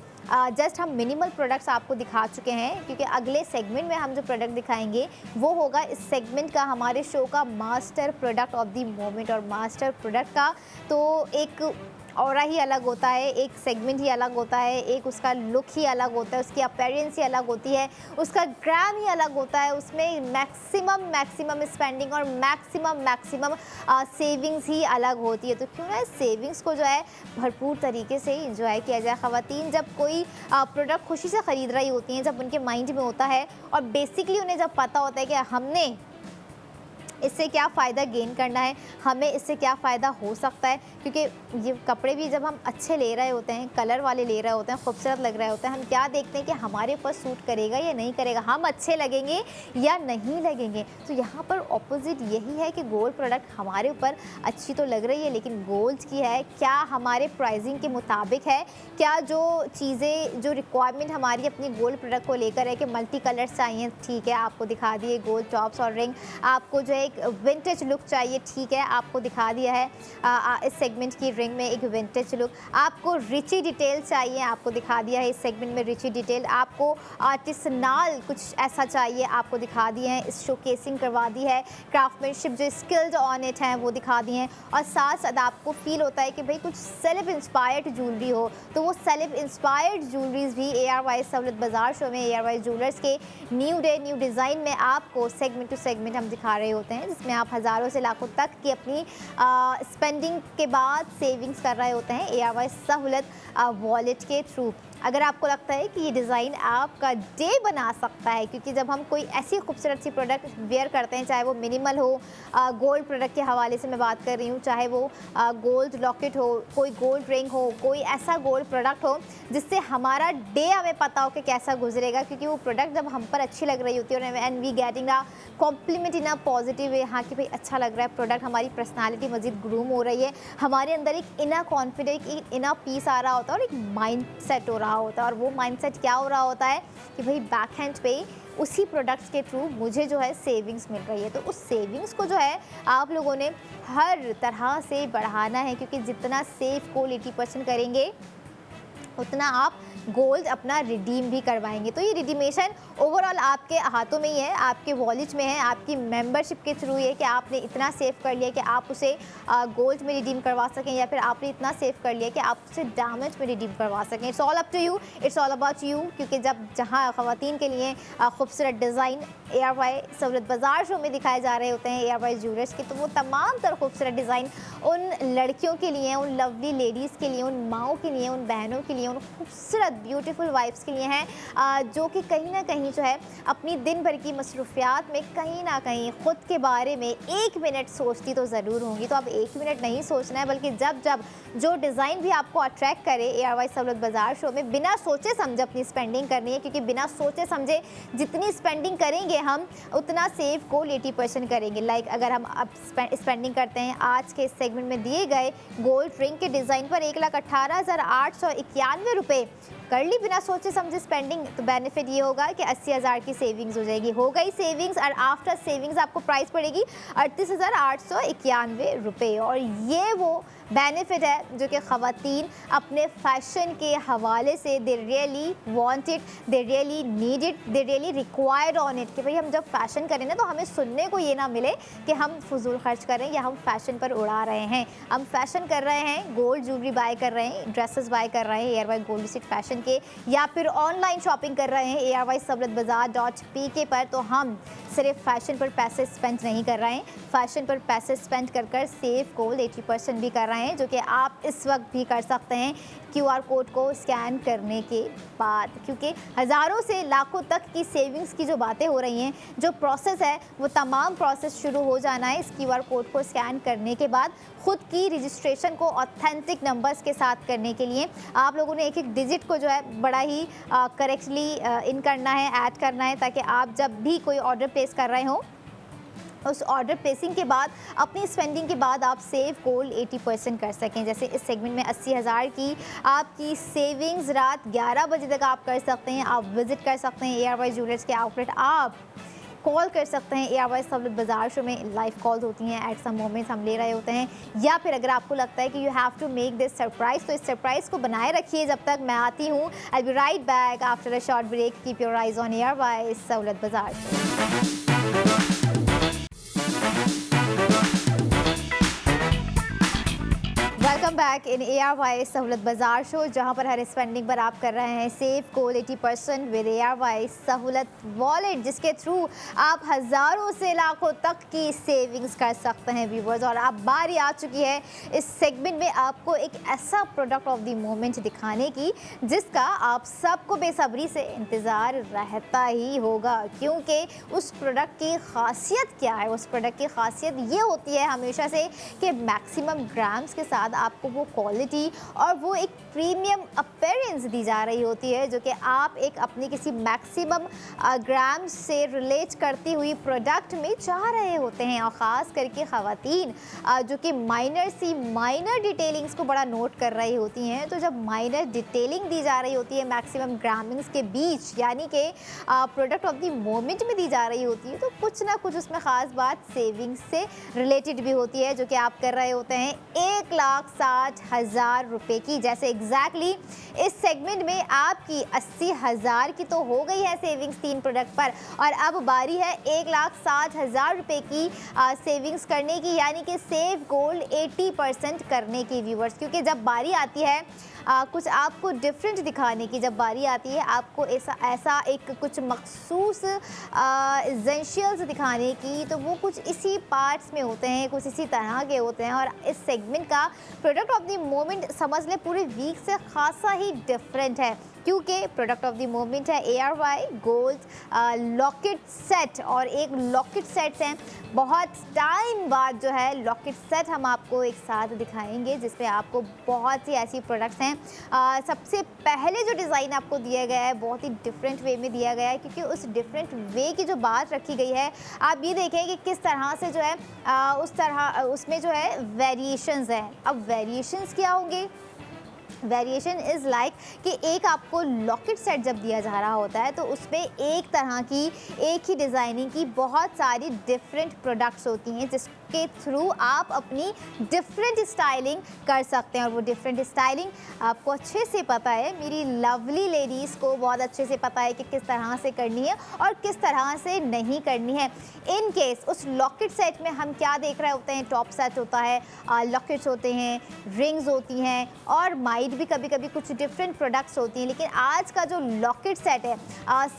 जस्ट हम मिनिमल प्रोडक्ट्स आपको दिखा चुके हैं क्योंकि अगले सेगमेंट में हम जो प्रोडक्ट दिखाएंगे वो होगा इस सेगमेंट का, हमारे शो का master product of the moment. और मास्टर प्रोडक्ट का तो एक ऑरा ही अलग होता है, एक सेगमेंट ही अलग होता है, एक उसका लुक ही अलग होता है, उसकी अपीयरेंस ही अलग होती है, उसका ग्राम ही अलग होता है, उसमें मैक्सिमम स्पेंडिंग और मैक्सिमम सेविंग्स ही अलग होती है। तो क्यों ना सेविंग्स को जो है भरपूर तरीके से इंजॉय किया जाए। ख़वातीन जब कोई प्रोडक्ट खुशी से ख़रीद रही होती हैं, जब उनके माइंड में होता है और बेसिकली उन्हें जब पता होता है कि हमने इससे क्या फ़ायदा गेन करना है, हमें इससे क्या फ़ायदा हो सकता है, क्योंकि ये कपड़े भी जब हम अच्छे ले रहे होते हैं, कलर वाले ले रहे होते हैं, खूबसूरत लग रहे होते हैं, हम क्या देखते हैं कि हमारे ऊपर सूट करेगा या नहीं करेगा, हम अच्छे लगेंगे या नहीं लगेंगे। तो यहाँ पर ऑपोजिट यही है कि गोल्ड प्रोडक्ट हमारे ऊपर अच्छी तो लग रही है लेकिन गोल्ड की है क्या हमारे प्राइसिंग के मुताबिक है, क्या जो चीज़ें जो रिक्वायरमेंट हमारी अपनी गोल्ड प्रोडक्ट को लेकर है कि मल्टी कलर्स चाहिए, ठीक है आपको दिखा दिए गोल्ड टॉप्स और रिंग, आपको जो है विंटेज लुक चाहिए, ठीक है आपको दिखा दिया है इस सेगमेंट की रिंग में एक विंटेज लुक, आपको रिची डिटेल चाहिए, आपको दिखा दिया है इस सेगमेंट में रिची डिटेल, आपको आर्टिसनाल कुछ ऐसा चाहिए, आपको दिखा दिए हैं, इस शोकेसिंग करवा दी है, क्राफ्टमैनशिप जो स्किल्ड ऑन इट हैं वो दिखा दिए हैं। और साथ साथ आपको फील होता है कि भाई कुछ सेलेब इंस्पायर्ड ज्वेलरी हो तो वो सेलेब इंस्पायर्ड ज्वेलरीज भी ARY सहूलत बाज़ार शो में ARY ज्वेलर्स के न्यू डे न्यू डिज़ाइन में आपको सेगमेंट टू सेगमेंट हम दिखा रहे होते हैं, जिसमें आप हज़ारों से लाखों तक की अपनी स्पेंडिंग के बाद सेविंग्स कर रहे होते हैं ARY सहूलत वॉलेट के थ्रू। अगर आपको लगता है कि ये डिज़ाइन आपका डे बना सकता है, क्योंकि जब हम कोई ऐसी खूबसूरत सी प्रोडक्ट वेयर करते हैं, चाहे वो मिनिमल हो, गोल्ड प्रोडक्ट के हवाले से मैं बात कर रही हूँ, चाहे वो गोल्ड लॉकेट हो, कोई गोल्ड रिंग हो, कोई ऐसा गोल्ड प्रोडक्ट हो जिससे हमारा डे हमें पता हो कि कैसा गुजरेगा, क्योंकि वो प्रोडक्ट जब हम पर अच्छी लग रही होती है and we getting a compliment in a positive way, हाँ कि भाई अच्छा लग रहा है प्रोडक्ट, हमारी पर्सनालिटी मज़ीद ग्रूम हो रही है, हमारे अंदर एक इनर कॉन्फिडेंस, एक इनर पीस आ रहा होता है और एक माइंड सेट हो रहा होता है। और वो माइंडसेट क्या हो रहा होता है कि भाई बैक हैंड पे उसी प्रोडक्ट्स के थ्रू मुझे जो है सेविंग्स मिल रही है। तो उस सेविंग्स को जो है आप लोगों ने हर तरह से बढ़ाना है, क्योंकि जितना सेव गोल्ड 80% करेंगे उतना आप गोल्ड अपना रिडीम भी करवाएंगे। तो ये रिडीमेशन ओवरऑल आपके हाथों में ही है, आपके वॉलेट में है, आपकी मेंबरशिप के थ्रू ये कि आपने इतना सेव कर लिया कि आप उसे गोल्ड में रिडीम करवा सकें, या फिर आपने इतना सेव कर लिया कि आप उसे डायमंड में रिडीम करवा सकें। It's all up to you, it's all about you, क्योंकि जब जहाँ ख़वातीन के लिए खूबसूरत डिज़ाइन ARY सहूलत बाज़ार शो में दिखाए जा रहे होते हैं ARY ज्वेलर्स के, तो वो तमाम तर खूबसूरत डिज़ाइन उन लड़कियों के लिए, उन लवली लेडीज़ के लिए, उन माओं के लिए, उन बहनों के लिए, उन खूबसूरत ब्यूटीफुल वाइफ्स के लिए हैं जो कि कहीं ना कहीं जो है अपनी दिन भर की मसरूफियात में कहीं ना कहीं ख़ुद के बारे में 1 मिनट सोचती तो ज़रूर होंगी। तो अब 1 मिनट नहीं सोचना है, बल्कि जब जब जो डिज़ाइन भी आपको अट्रैक्ट करे ARY सहूलत बाज़ार शो में बिना सोचे समझे अपनी स्पेंडिंग करनी है, क्योंकि बिना सोचे समझे जितनी स्पेंडिंग करेंगे हम उतना सेव गोल्ड 80% करेंगे। लाइक अगर हम अब स्पेंडिंग करते हैं आज के इस सेगमेंट में दिए गए गोल्ड रिंग के डिज़ाइन पर 1,18,891 रुपये कर ली बिना सोचे समझे स्पेंडिंग, तो बेनिफिट ये होगा कि 80,000 की सेविंग्स हो जाएगी। हो गई सेविंग्स और आफ्टर सेविंग्स आपको प्राइस पड़ेगी 38,891 रुपये। और ये वो बेनिफिट है जो कि ख़वातीन अपने फैशन के हवाले से they really want it, they really need it, they really required on it, कि भाई हम जब फैशन करें ना तो हमें सुनने को ये ना मिले कि हम फजूल खर्च कर रहे हैं या हम फैशन पर उड़ा रहे हैं। हम फैशन कर रहे हैं, गोल्ड ज्वेलरी बाय कर रहे हैं, ड्रेसेस बाय कर रहे हैं ARY गोल्ड सिट फैशन के, या फिर ऑनलाइन शॉपिंग कर रहे हैं ARY सहूलत बाज़ार.pk पर, तो हम सिर्फ फैशन पर पैसे स्पेंड नहीं कर रहे हैं, फैशन पर पैसे स्पेंड कर कर सेव गोल्ड 80% भी कर रहे हैं। हैं, जो कि आप इस वक्त भी कर सकते हैं QR कोड को स्कैन करने के बाद, क्योंकि हज़ारों से लाखों तक की सेविंग्स की जो बातें हो रही हैं, जो प्रोसेस है वो तमाम प्रोसेस शुरू हो जाना है इस QR कोड को स्कैन करने के बाद। खुद की रजिस्ट्रेशन को ऑथेंटिक नंबर्स के साथ करने के लिए आप लोगों ने एक एक डिजिट को जो है बड़ा ही करेक्टली इन करना है, ऐड करना है, ताकि आप जब भी कोई ऑर्डर प्लेस कर रहे हो उस ऑर्डर प्लेसिंग के बाद अपनी स्पेंडिंग के बाद आप सेव गोल्ड 80% कर सकें। जैसे इस सेगमेंट में 80,000 की आपकी सेविंग्स रात 11 बजे तक आप कर सकते हैं। आप विजिट कर सकते हैं ARY ज्वेलर्स के आउटलेट, आप कॉल कर सकते हैं। ARY सहूलत बाजार शो में लाइव कॉल्स होती हैं, एट सम मोमेंट्स हम ले रहे होते हैं। या फिर अगर आपको लगता है कि you have to make this surprise, तो इस सरप्राइज को बनाए रखिए जब तक मैं आती हूँ। I be right back after a short break. Keep your eyes on ARY Sahulat Bazaar show. Welcome back in ARY Sahulat Bazaar show, जहां पर हर स्पेंडिंग पर आप कर रहे हैं सेव गोल्ड 80% विद ARY सहूलत वॉलेट, जिसके थ्रू आप हज़ारों से लाखों तक की सेविंग्स कर सकते हैं व्यूवर्स। और अब बारी आ चुकी है इस सेगमेंट में आपको एक ऐसा प्रोडक्ट ऑफ द मोमेंट दिखाने की जिसका आप सबको बेसब्री से इंतज़ार रहता ही होगा, क्योंकि उस प्रोडक्ट की खासियत क्या है। उस प्रोडक्ट की खासियत ये होती है हमेशा से कि मैक्सिमम ग्राम्स के साथ आपको वो क्वालिटी और वो एक प्रीमियम अपीयरेंस दी जा रही होती है, जो कि आप एक अपनी किसी मैक्सिमम ग्राम्स से रिलेट करती हुई प्रोडक्ट में चाह रहे होते हैं। और ख़ास करके ख़वातीन जो कि माइनर डिटेलिंग्स को बड़ा नोट कर रही होती हैं, तो जब माइनर डिटेलिंग दी जा रही होती है मैक्सिमम ग्रामिंग्स के बीच, यानी कि प्रोडक्ट ऑफ द मोमेंट में दी जा रही होती है, तो कुछ ना कुछ उसमें ख़ास बात सेविंग्स से रिलेटेड भी होती है, जो कि आप कर रहे होते हैं 1,60,000 रुपये की। जैसे एग्जैक्टली इस सेगमेंट में आपकी 80,000 की तो हो गई है सेविंग्स 3 प्रोडक्ट पर, और अब बारी है 1,60,000 रुपये की सेविंग्स करने की, यानी कि सेव गोल्ड 80% करने की व्यूवर्स। क्योंकि जब बारी आती है कुछ आपको डिफरेंट दिखाने की, जब बारी आती है आपको ऐसा एक कुछ मखसूस एसेंशियल्स दिखाने की, तो वो कुछ इसी पार्ट्स में होते हैं, कुछ इसी तरह के होते हैं। और इस सेगमेंट का प्रोडक्ट ऑफ द मोमेंट समझ लें पूरे वीक से खासा ही डिफरेंट है, क्योंकि प्रोडक्ट ऑफ द मोमेंट है ARY गोल्ड लॉकेट सेट। और एक लॉकेट सेट हैं, बहुत टाइम बाद जो है लॉकेट सेट हम आपको एक साथ दिखाएंगे, जिसमें आपको बहुत सी ऐसी प्रोडक्ट्स हैं। सबसे पहले जो डिज़ाइन आपको दिया गया है बहुत ही डिफरेंट वे में दिया गया है, क्योंकि उस डिफरेंट वे की जो बात रखी गई है, आप ये देखें कि किस तरह से जो है उस तरह उसमें जो है वेरिएशंस हैं। अब वेरिएशंस क्या होंगे? वेरिएशन इज़ लाइक कि एक आपको लॉकेट सेट जब दिया जा रहा होता है, तो उसमें एक तरह की एक ही डिज़ाइनिंग की बहुत सारी डिफरेंट प्रोडक्ट्स होती हैं, जिसके थ्रू आप अपनी डिफरेंट स्टाइलिंग कर सकते हैं। और वो डिफरेंट स्टाइलिंग आपको अच्छे से पता है, मेरी लवली लेडीज़ को बहुत अच्छे से पता है कि किस तरह से करनी है और किस तरह से नहीं करनी है। इन केस उस लॉकेट सेट में हम क्या देख रहे होते हैं, टॉप सेट होता है, लॉकेट्स होते हैं, रिंग्स होती हैं, और माइड भी कभी कभी कुछ डिफरेंट प्रोडक्ट्स होती हैं। लेकिन आज का जो लॉकेट सेट है,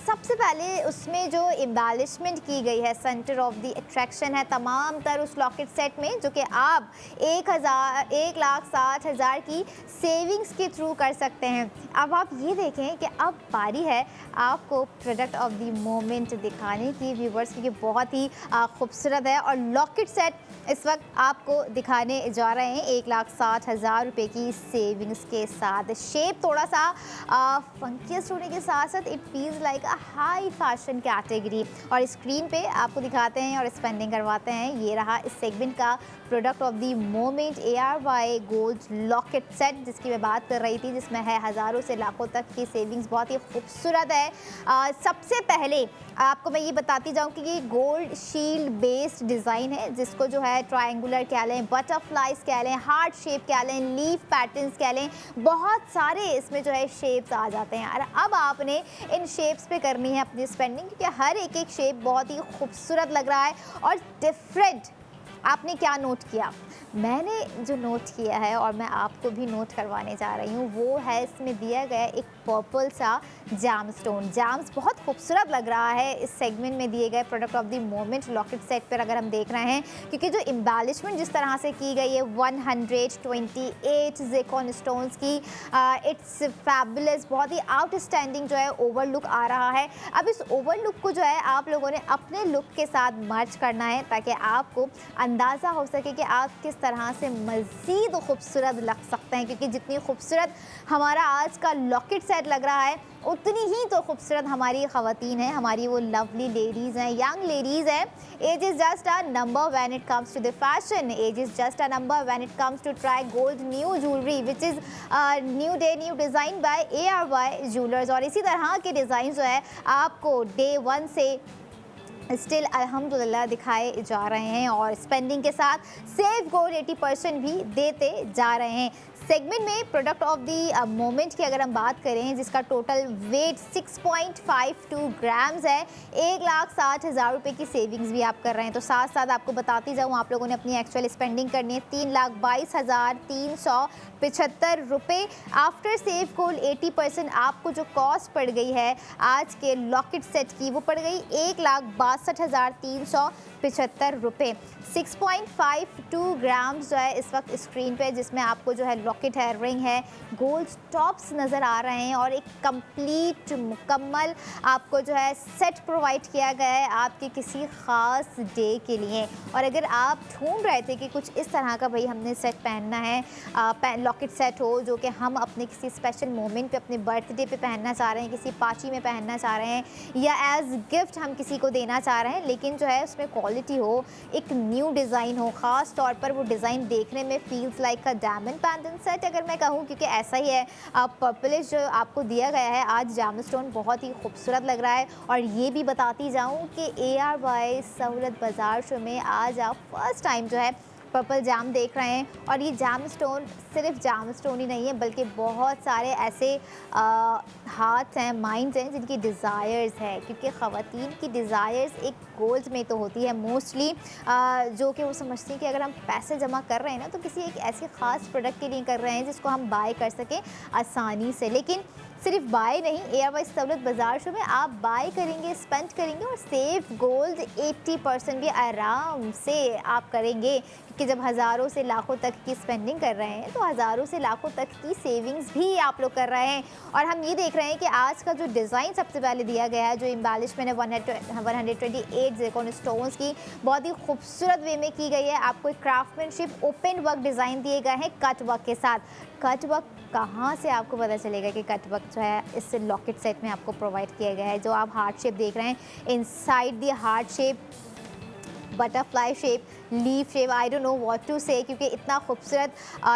सबसे पहले उसमें जो एम्बेलिशमेंट की गई है, सेंटर ऑफ द अट्रैक्शन है तमाम तर उस लॉकेट सेट में, जो कि आप 1,60,000 की सेविंग्स के थ्रू कर सकते हैं। अब आप ये देखें कि अब बारी है आपको प्रोडक्ट ऑफ द मोमेंट दिखाने की व्यूवर्स, क्योंकि बहुत ही खूबसूरत है। और लॉकेट सेट इस वक्त आपको दिखाने जा रहे हैं 1,60,000 रुपये की सेविंग्स के साथ। शेप थोड़ा सा फंकीस्ट होने के साथ साथ it feels like a high fashion category. और स्क्रीन पे आपको दिखाते हैं और स्पेंडिंग करवाते हैं। ये रहा इस सेगमेंट का product of the moment ARY gold locket set, जिसकी मैं बात कर रही थी, जिसमें है हज़ारों से लाखों तक की सेविंग्स। बहुत ही खूबसूरत है। सबसे पहले आपको मैं ये बताती जाऊँ कि ये गोल्ड शील्ड बेस्ड डिज़ाइन है, जिसको जो है ट्रायंगुलर कह लें, बटरफ्लाइज कह लें, हार्ट शेप कह लें, लीफ पैटर्न्स कह लें, बहुत सारे इसमें जो है शेप्स आ जाते हैं। और अब आपने इन शेप्स पे करनी है अपनी स्पेंडिंग, क्योंकि हर एक शेप बहुत ही खूबसूरत लग रहा है और डिफरेंट। आपने क्या नोट किया? मैंने जो नोट किया है और मैं आपको भी नोट करवाने जा रही हूँ, वो है इसमें दिया गया एक पर्पल सा जैम स्टोन। जैम्स बहुत खूबसूरत लग रहा है इस सेगमेंट में दिए गए product of the moment locket set पर अगर हम देख रहे हैं, क्योंकि जो एम्बेलिशमेंट जिस तरह से की गई है 128 ज़िरकॉन स्टोन्स की, इट्स फैबुलस, बहुत ही आउटस्टैंडिंग जो है ओवरलुक आ रहा है। अब इस ओवरलुक को जो है आप लोगों ने अपने लुक के साथ मर्ज करना है ताकि आपको अंदाज़ा हो सके कि आप किस तरह से मज़ीद खूबसूरत लग सकते हैं, क्योंकि जितनी खूबसूरत हमारा आज का लॉकेट सेट लग रहा है उतनी ही तो खूबसूरत हमारी ख़वातीन हैं, हमारी वो लवली लेडीज़ हैं, यंग लेडीज़ हैं। Age is just a number when it comes to the fashion, age is just a number when it comes to try gold new jewellery which is new day new design by ARY jewellers. और इसी तरह के design जो है आपको day 1 से still अल्हम्दुलिल्लाह दिखाए जा रहे हैं और स्पेंडिंग के साथ सेफ गोल्ड 80% भी देते जा रहे हैं। सेगमेंट में प्रोडक्ट ऑफ द मोमेंट की अगर हम बात करें, जिसका टोटल वेट 6.52 ग्राम्स है, 1,60,000 रुपये की सेविंग्स भी आप कर रहे हैं। तो साथ साथ आपको बताती जाऊँ, आप लोगों ने अपनी एक्चुअल स्पेंडिंग करनी है 3,22,375 रुपये। आफ्टर सेफ गोल्ड 80% आपको जो कॉस्ट पड़ गई है आज के लॉकेट सेट की, वो पड़ गई 1,62,375 रुपये। 6.52 ग्राम्स जो है इस वक्त स्क्रीन पे, जिसमें आपको जो है लॉकेट है, रिंग है, गोल्ड टॉप्स नज़र आ रहे हैं और एक कंप्लीट मुकम्मल आपको जो है सेट प्रोवाइड किया गया है आपके किसी ख़ास डे के लिए। और अगर आप ढूंढ रहे थे कि कुछ इस तरह का भाई हमने सेट पहनना है, लॉकेट सेट हो जो कि हम अपने किसी स्पेशल मोमेंट पे, अपने बर्थडे पे पहनना चाह रहे हैं, किसी पार्टी में पहनना चाह रहे हैं, या एज गिफ्ट हम किसी को देना चाह रहे हैं, लेकिन जो है उसमें क्वालिटी हो, एक न्यू डिज़ाइन हो, ख़ास तौर पर वो डिज़ाइन देखने में feels like a diamond pendant set अगर मैं कहूँ, क्योंकि ऐसा ही है। पर्पलिश जो आपको दिया गया है आज जैम स्टोन बहुत ही खूबसूरत लग रहा है। और ये भी बताती जाऊँ कि ARY सहूलत बाज़ार शो में आज आप फर्स्ट टाइम जो है पर्पल जाम देख रहे हैं। और ये जाम स्टोन सिर्फ जाम स्टोन ही नहीं है, बल्कि बहुत सारे ऐसे हार्ट्स हैं, माइंड्स हैं जिनकी डिज़ायर्स है, क्योंकि ख़वातीन की डिज़ायर्स एक गोल्ड में तो होती है मोस्टली, जो कि वो समझती हैं कि अगर हम पैसे जमा कर रहे हैं ना, तो किसी एक ऐसे ख़ास प्रोडक्ट के लिए कर रहे हैं जिसको हम बाय कर सकें आसानी से। लेकिन सिर्फ बाय नहीं, ARY सहूलत बाज़ार शो में आप बाय करेंगे, स्पेंड करेंगे और सेफ गोल्ड 80% भी आराम से आप करेंगे, क्योंकि जब हज़ारों से लाखों तक की स्पेंडिंग कर रहे हैं तो हज़ारों से लाखों तक की सेविंग्स भी आप लोग कर रहे हैं। और हम ये देख रहे हैं कि आज का जो डिज़ाइन सबसे पहले दिया गया है, जो एम्बेलिशमेंट है 128 ज़िरकॉन स्टोन्स की, बहुत ही खूबसूरत वे में की गई है। आपको एक क्राफ्टमैनशिप ओपन वर्क डिज़ाइन दिए गए हैं कट वर्क के साथ। कट वर्क कहाँ से आपको पता चलेगा कि कट वर्क जो है इस लॉकेट सेट में आपको प्रोवाइड किया गया है। जो आप हार्ट शेप देख रहे हैं, inside the heart shape, butterfly shape, leaf shape, I don't know what to say, क्योंकि इतना खूबसूरत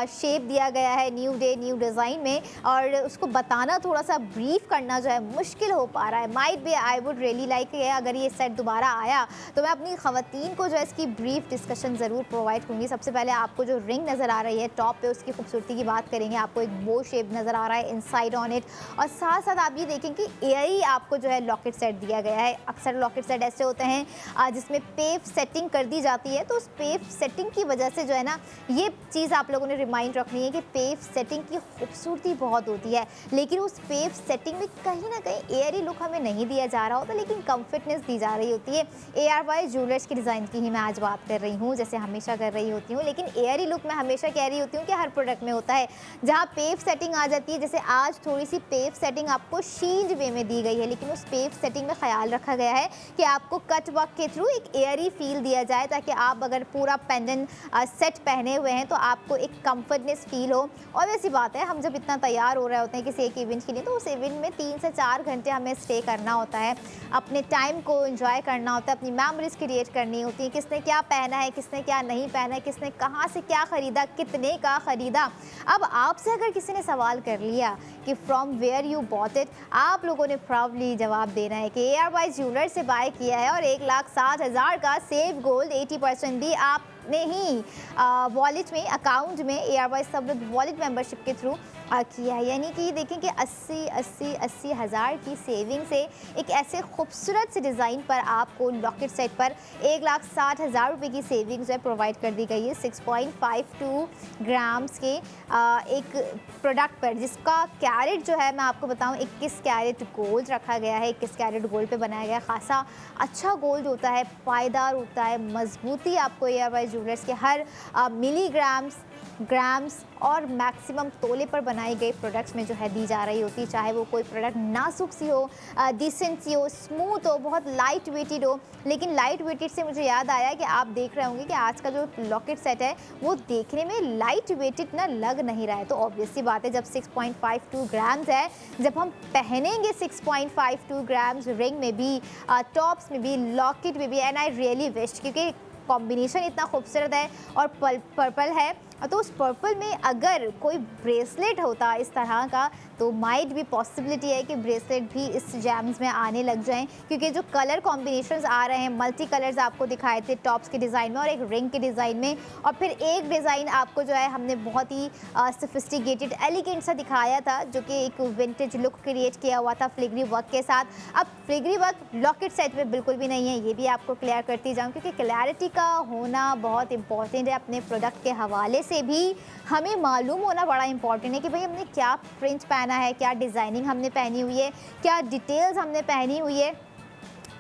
शेप दिया गया है न्यू डे न्यू डिज़ाइन में, और उसको बताना, थोड़ा सा ब्रीफ करना जो है मुश्किल हो पा रहा है। Might be I would really like अगर ये सेट दोबारा आया तो मैं अपनी ख़वातीन को जो है इसकी ब्रीफ डिस्कशन ज़रूर प्रोवाइड करूँगी। सबसे पहले आपको जो रिंग नज़र आ रही है टॉप पे, उसकी खूबसूरती की बात करेंगे। आपको एक बो शेप नज़र आ रहा है इनसाइड ऑन इट, और साथ साथ आप ये देखें कि एयरी आपको जो है लॉकेट सेट दिया गया है। अक्सर लॉकेट सेट ऐसे होते हैं जिसमें पेव सेटिंग कर दी जाती है, तो उस पेव सेटिंग की वजह से जो है ना, ये चीज़ आप लोगों ने रिमाइंड रखनी है कि पेव सेटिंग की खूबसूरती बहुत होती है, लेकिन उस पेव सेटिंग में कहीं ना कहीं एयरी लुक हमें नहीं दिया जा रहा होता, लेकिन कंफर्टनेस दी जा रही होती है। ARY ज्वेलर्स की डिज़ाइन की ही मैं आज बात कर रही हूँ, जैसे हमेशा कर रही होती हूँ, लेकिन एयरी लुक मैं हमेशा कह रही होती हूँ कि हर प्रोडक्ट में होता है। जहाँ पेव सेटिंग आ जाती है, जैसे आज थोड़ी सी पेव सेटिंग आपको शील्ड वे में दी गई है, लेकिन उस पेव सेटिंग में ख्याल रखा गया है कि आपको कट वर्क के थ्रू एक एयरी फील दिया जाए, ताकि आप अगर पूरा पेंडेंट सेट पहने हुए हैं तो आपको एक कंफर्टनेस फील हो। और वैसी बात है, हम जब इतना तैयार हो रहे होते हैं किसी एक इवेंट के लिए, तो उस इवेंट में 3 से 4 घंटे हमें स्टे करना होता है, अपने टाइम को एंजॉय करना होता है, अपनी मेमोरीज क्रिएट करनी होती है, किसने क्या पहना है, किसने क्या नहीं पहना है, किसने कहाँ से क्या ख़रीदा, कितने का ख़रीदा। अब आपसे अगर किसी ने सवाल कर लिया कि from where you bought it, आप लोगों ने प्राउडली जवाब देना है कि ARY ज्वेलर से बाय किया है, और 1,60,000 का सेफ गोल्ड 80% भी आपने ही वॉलेट में, अकाउंट में ARY सहूलत वॉलेट मेंबरशिप के थ्रू किया है, यानी कि देखें कि 80 हज़ार की सेविंग से एक ऐसे खूबसूरत से डिज़ाइन पर आपको लॉकेट सेट पर 1,60,000 रुपये की सेविंग जो है प्रोवाइड कर दी गई है 6.52 ग्राम्स के एक प्रोडक्ट पर, जिसका कैरेट जो है मैं आपको बताऊं 21 कैरेट गोल्ड रखा गया है। 21 कैरेट गोल्ड पे बनाया गया खासा अच्छा गोल्ड होता है, पायदार होता है, मजबूती आपको ARY ज्वेलर्स के हर मिलीग्राम्स, ग्राम्स और मैक्सिमम तोले पर बनाए गए प्रोडक्ट्स में जो है दी जा रही होती है। चाहे वो कोई प्रोडक्ट नाजुक सी हो, डिसेंट सी हो, स्मूथ हो, बहुत लाइट वेटेड हो। लेकिन लाइट वेटेड से मुझे याद आया कि आप देख रहे होंगे कि आज का जो लॉकेट सेट है वो देखने में लाइट वेटेड ना लग नहीं रहा है। तो ऑब्वियसली बात है, जब 6.52 ग्राम्स है, जब हम पहनेंगे 6.52 ग्राम्स रिंग में भी, टॉप्स में भी, लॉकेट में भी, एंड आई रियली विश, क्योंकि कॉम्बिनेशन इतना खूबसूरत है और पर्पल है, तो उस पर्पल में अगर कोई ब्रेसलेट होता इस तरह का तो माइट भी पॉसिबिलिटी है कि ब्रेसलेट भी इस जैम्स में आने लग जाएं, क्योंकि जो कलर कॉम्बिनेशंस आ रहे हैं, मल्टी कलर्स आपको दिखाए थे टॉप्स के डिज़ाइन में और एक रिंग के डिज़ाइन में, और फिर एक डिज़ाइन आपको जो है हमने बहुत ही सोफिस्टिकेटेड एलिगेंट सा दिखाया था, जो कि एक विंटेज लुक क्रिएट किया हुआ था फ्लिग्री वर्क के साथ। अब फ्लिग्री वर्क लॉकेट सेट में बिल्कुल भी नहीं है, ये भी आपको क्लियर करती जाऊँ, क्योंकि क्लैरिटी का होना बहुत इंपॉर्टेंट है। अपने प्रोडक्ट के हवाले से भी हमें मालूम होना बड़ा इंपॉर्टेंट है कि भाई हमने क्या प्रिंट पहना है, क्या डिज़ाइनिंग हमने पहनी हुई है, क्या डिटेल्स हमने पहनी हुई है।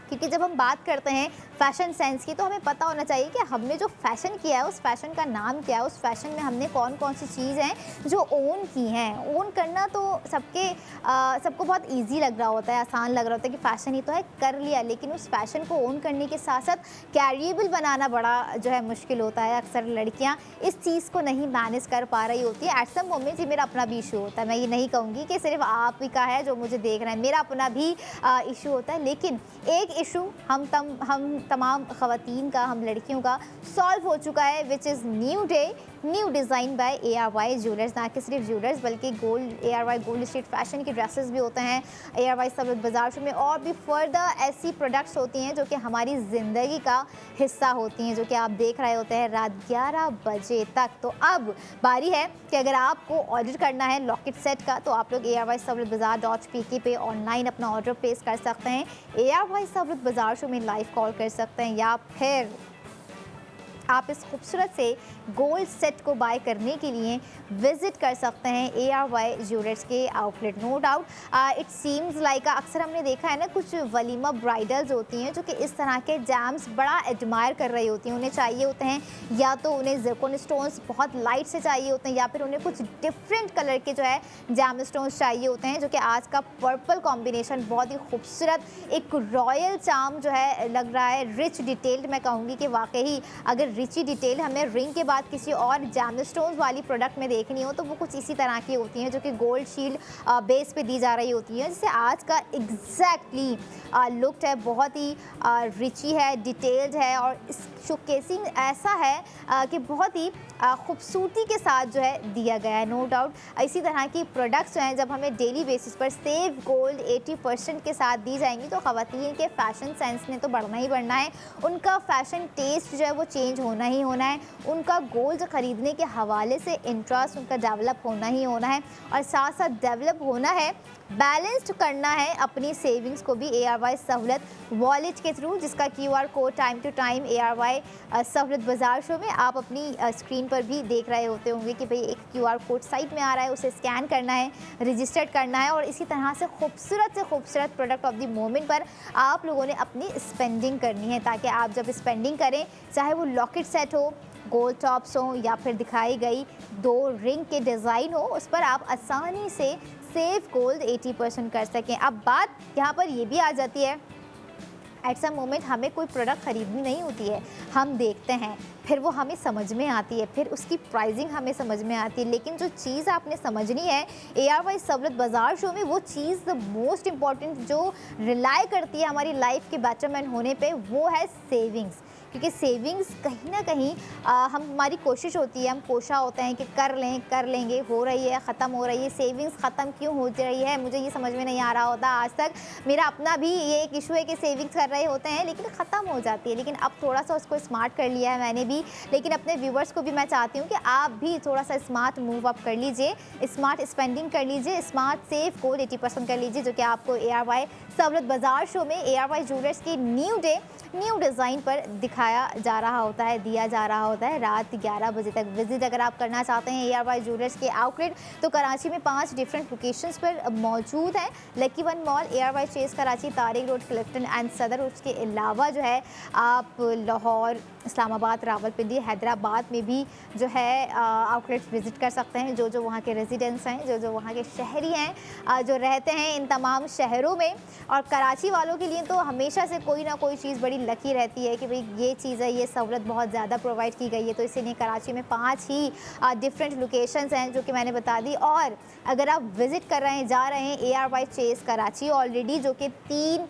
क्योंकि जब हम बात करते हैं फैशन सेंस की, तो हमें पता होना चाहिए कि हमने जो फैशन किया है उस फैशन का नाम क्या है, उस फैशन में हमने कौन कौन सी चीज़ हैं जो ओन की हैं। ओन करना तो सबको बहुत इजी लग रहा होता है, आसान लग रहा होता है कि फ़ैशन ही तो है, कर लिया, लेकिन उस फैशन को ओन करने के साथ साथ कैरिएबल बनाना बड़ा जो है मुश्किल होता है। अक्सर लड़कियाँ इस चीज़ को नहीं मैनेज कर पा रही होती है। एट सम मोमेंट ये मेरा अपना भी इशू होता है, मैं ये नहीं कहूँगी कि सिर्फ आप ही का है जो मुझे देख रहे हैं, मेरा अपना भी इशू होता है। लेकिन एक इशू हम तमाम ख़वातीन का, हम लड़कियों का सॉल्व हो चुका है, विच is new design by ARY jewellers. ना कि सिर्फ ज्वेलर्स बल्कि ARY गोल्ड स्ट्रीट फैशन के ड्रेसेस भी होते हैं ARY सवलत बाज़ार शो में, और भी फर्दर ऐसी प्रोडक्ट्स होती हैं जो कि हमारी ज़िंदगी का हिस्सा होती हैं, जो कि आप देख रहे होते हैं रात 11 बजे तक। तो अब बारी है कि अगर आपको ऑर्डर करना है लॉकेट सेट का, तो आप लोग ARY सवलत बाज़ार .pk पे ऑनलाइन अपना ऑर्डर प्लेस कर सकते हैं। ARY सवलत बाज़ार शो में लाइव कॉल कर सकते हैं, या फिर आप इस खूबसूरत से गोल्ड सेट को बाय करने के लिए विज़िट कर सकते हैं ARY ज्वेलर्स के outlet. No doubt it seems like, अक्सर हमने देखा है ना कुछ वलीमा ब्राइडल्स होती हैं जो कि इस तरह के जैम्स बड़ा एडमायर कर रही होती हैं। उन्हें चाहिए होते हैं, या तो उन्हें ज़िरकॉन स्टोन्स बहुत लाइट से चाहिए होते हैं, या फिर उन्हें कुछ डिफरेंट कलर के जो है जैम स्टोन्स चाहिए होते हैं, जो कि आज का पर्पल कॉम्बिनेशन बहुत ही खूबसूरत एक रॉयल चार्म जो है लग रहा है, रिच डिटेल्ड। मैं कहूँगी कि वाकई अगर रिची डिटेल हमें रिंग के बाद किसी और जैम स्टोन्स वाली प्रोडक्ट में देखनी हो तो वो कुछ इसी तरह की होती हैं, जो कि गोल्ड शील्ड बेस पे दी जा रही होती हैं, जिससे आज का एग्जैक्टली लुक है बहुत ही रिची है, डिटेल्ड है, और इस शोकेसिंग ऐसा है कि बहुत ही खूबसूरती के साथ जो है दिया गया है। नो डाउट इसी तरह की प्रोडक्ट्स जो हैं जब हमें डेली बेसिस पर सेव गोल्ड 80% के साथ दी जाएंगी, तो ख़वातीन के फैशन सेंस ने तो बढ़ना ही बढ़ना है, उनका फैशन टेस्ट जो है वो चेंज होना ही होना है, उनका गोल्ड ख़रीदने के हवाले से इंटरेस्ट उनका डेवलप होना ही होना है, और साथ साथ डेवलप होना है, बैलेंस्ड करना है अपनी सेविंग्स को भी ARY सहूलत वॉलेट के थ्रू, जिसका QR code time to time ARY सहूलत बाज़ार शो में आप अपनी स्क्रीन पर भी देख रहे होते होंगे कि भाई एक QR कोड साइट में आ रहा है, उसे स्कैन करना है, रजिस्टर्ड करना है, और इसी तरह से खूबसूरत प्रोडक्ट ऑफ द मोमेंट पर आप लोगों ने अपनी स्पेंडिंग करनी है, ताकि आप जब स्पेंडिंग करें, चाहे वो लॉकेट सेट हो, गोल्ड टॉप्स हो, या फिर दिखाई गई 2 रिंग के डिज़ाइन हो, उस पर आप आसानी से सेव गोल्ड 80% कर सकें। अब बात यहाँ पर ये भी आ जाती है, एट सम मोमेंट हमें कोई प्रोडक्ट ख़रीदनी नहीं होती है, हम देखते हैं, फिर वो हमें समझ में आती है, फिर उसकी प्राइसिंग हमें समझ में आती है, लेकिन जो चीज़ आपने समझनी है ARY सहूलत बाज़ार शो में, वो चीज़ द मोस्ट इम्पॉर्टेंट जो रिलाई करती है हमारी लाइफ के बेटरमेंट होने पे, वो है सेविंग्स। क्योंकि सेविंग्स कहीं ना कहीं हमारी कोशिश होती है, हम कोशा होते हैं कि कर लेंगे, हो रही है, ख़त्म हो रही है, सेविंग्स ख़त्म क्यों हो रही है, मुझे ये समझ में नहीं आ रहा होता। आज तक मेरा अपना भी ये एक इशू है कि सेविंग्स कर रहे होते हैं लेकिन ख़त्म हो जाती है। लेकिन अब थोड़ा सा उसको स्मार्ट कर लिया है मैंने भी, लेकिन अपने व्यूवर्स को भी मैं चाहती हूँ कि आप भी थोड़ा सा स्मार्ट मूव अप कर लीजिए, स्मार्ट स्पेंडिंग कर लीजिए, स्मार्ट सेव गोल्ड 80% कर लीजिए, जो कि आपको ARY सहूलत बाजार शो में ARY ज्वेलर्स की न्यू डिज़ाइन पर दिखाया जा रहा होता है, दिया जा रहा होता है रात 11 बजे तक। विजिट अगर आप करना चाहते हैं ARY ज्वेलर्स के आउटलेट, तो कराची में 5 डिफरेंट लोकेशंस पर मौजूद है। Lucky one Mall, ARY Chase Karachi, Tariq road, Clifton and Saddar. उसके अलावा जो है आप लाहौर, इस्लामाबाद, रावलपिंडी, हैदराबाद में भी जो है आउटलेट्स विज़िट कर सकते हैं। जो वहाँ के रेजिडेंट्स हैं, जो वहाँ के शहरी हैं, जो रहते हैं इन तमाम शहरों में। और कराची वालों के लिए तो हमेशा से कोई ना कोई चीज़ बड़ी लकी रहती है कि भाई ये चीज़ है, ये सहूलत बहुत ज़्यादा प्रोवाइड की गई है। तो इसीलिए कराची में 5 ही डिफरेंट लोकेशंस हैं जो कि मैंने बता दी। और अगर आप विज़िट कर रहे हैं, जा रहे हैं ARY चेस कराची ऑलरेडी, जो कि 3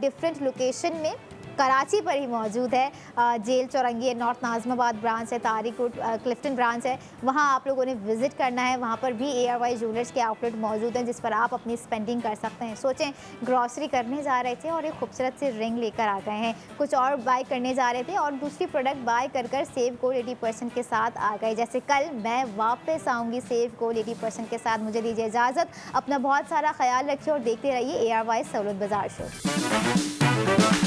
डिफरेंट लोकेशन में कराची पर ही मौजूद है। जेल चौरंगी है, नॉर्थ नाज़माबाद ब्रांच है, तारिक रोड क्लिफ्टन ब्रांच है, वहाँ आप लोगों ने विज़िट करना है। वहाँ पर भी ARY ज्वेलर्स के आउटलेट मौजूद हैं जिस पर आप अपनी स्पेंडिंग कर सकते हैं। सोचें, ग्रॉसरी करने जा रहे थे और एक खूबसूरत सी रिंग लेकर आ गए हैं, कुछ और बाय करने जा रहे थे और दूसरी प्रोडक्ट बाय कर सेव गोल्ड 80% के साथ आ गए। जैसे कल मैं वापस आऊँगी सेव गोल्ड 80% के साथ। मुझे दीजिए इजाज़त, अपना बहुत सारा ख्याल रखिए और देखते रहिए ARY सहूलत बाजार शो।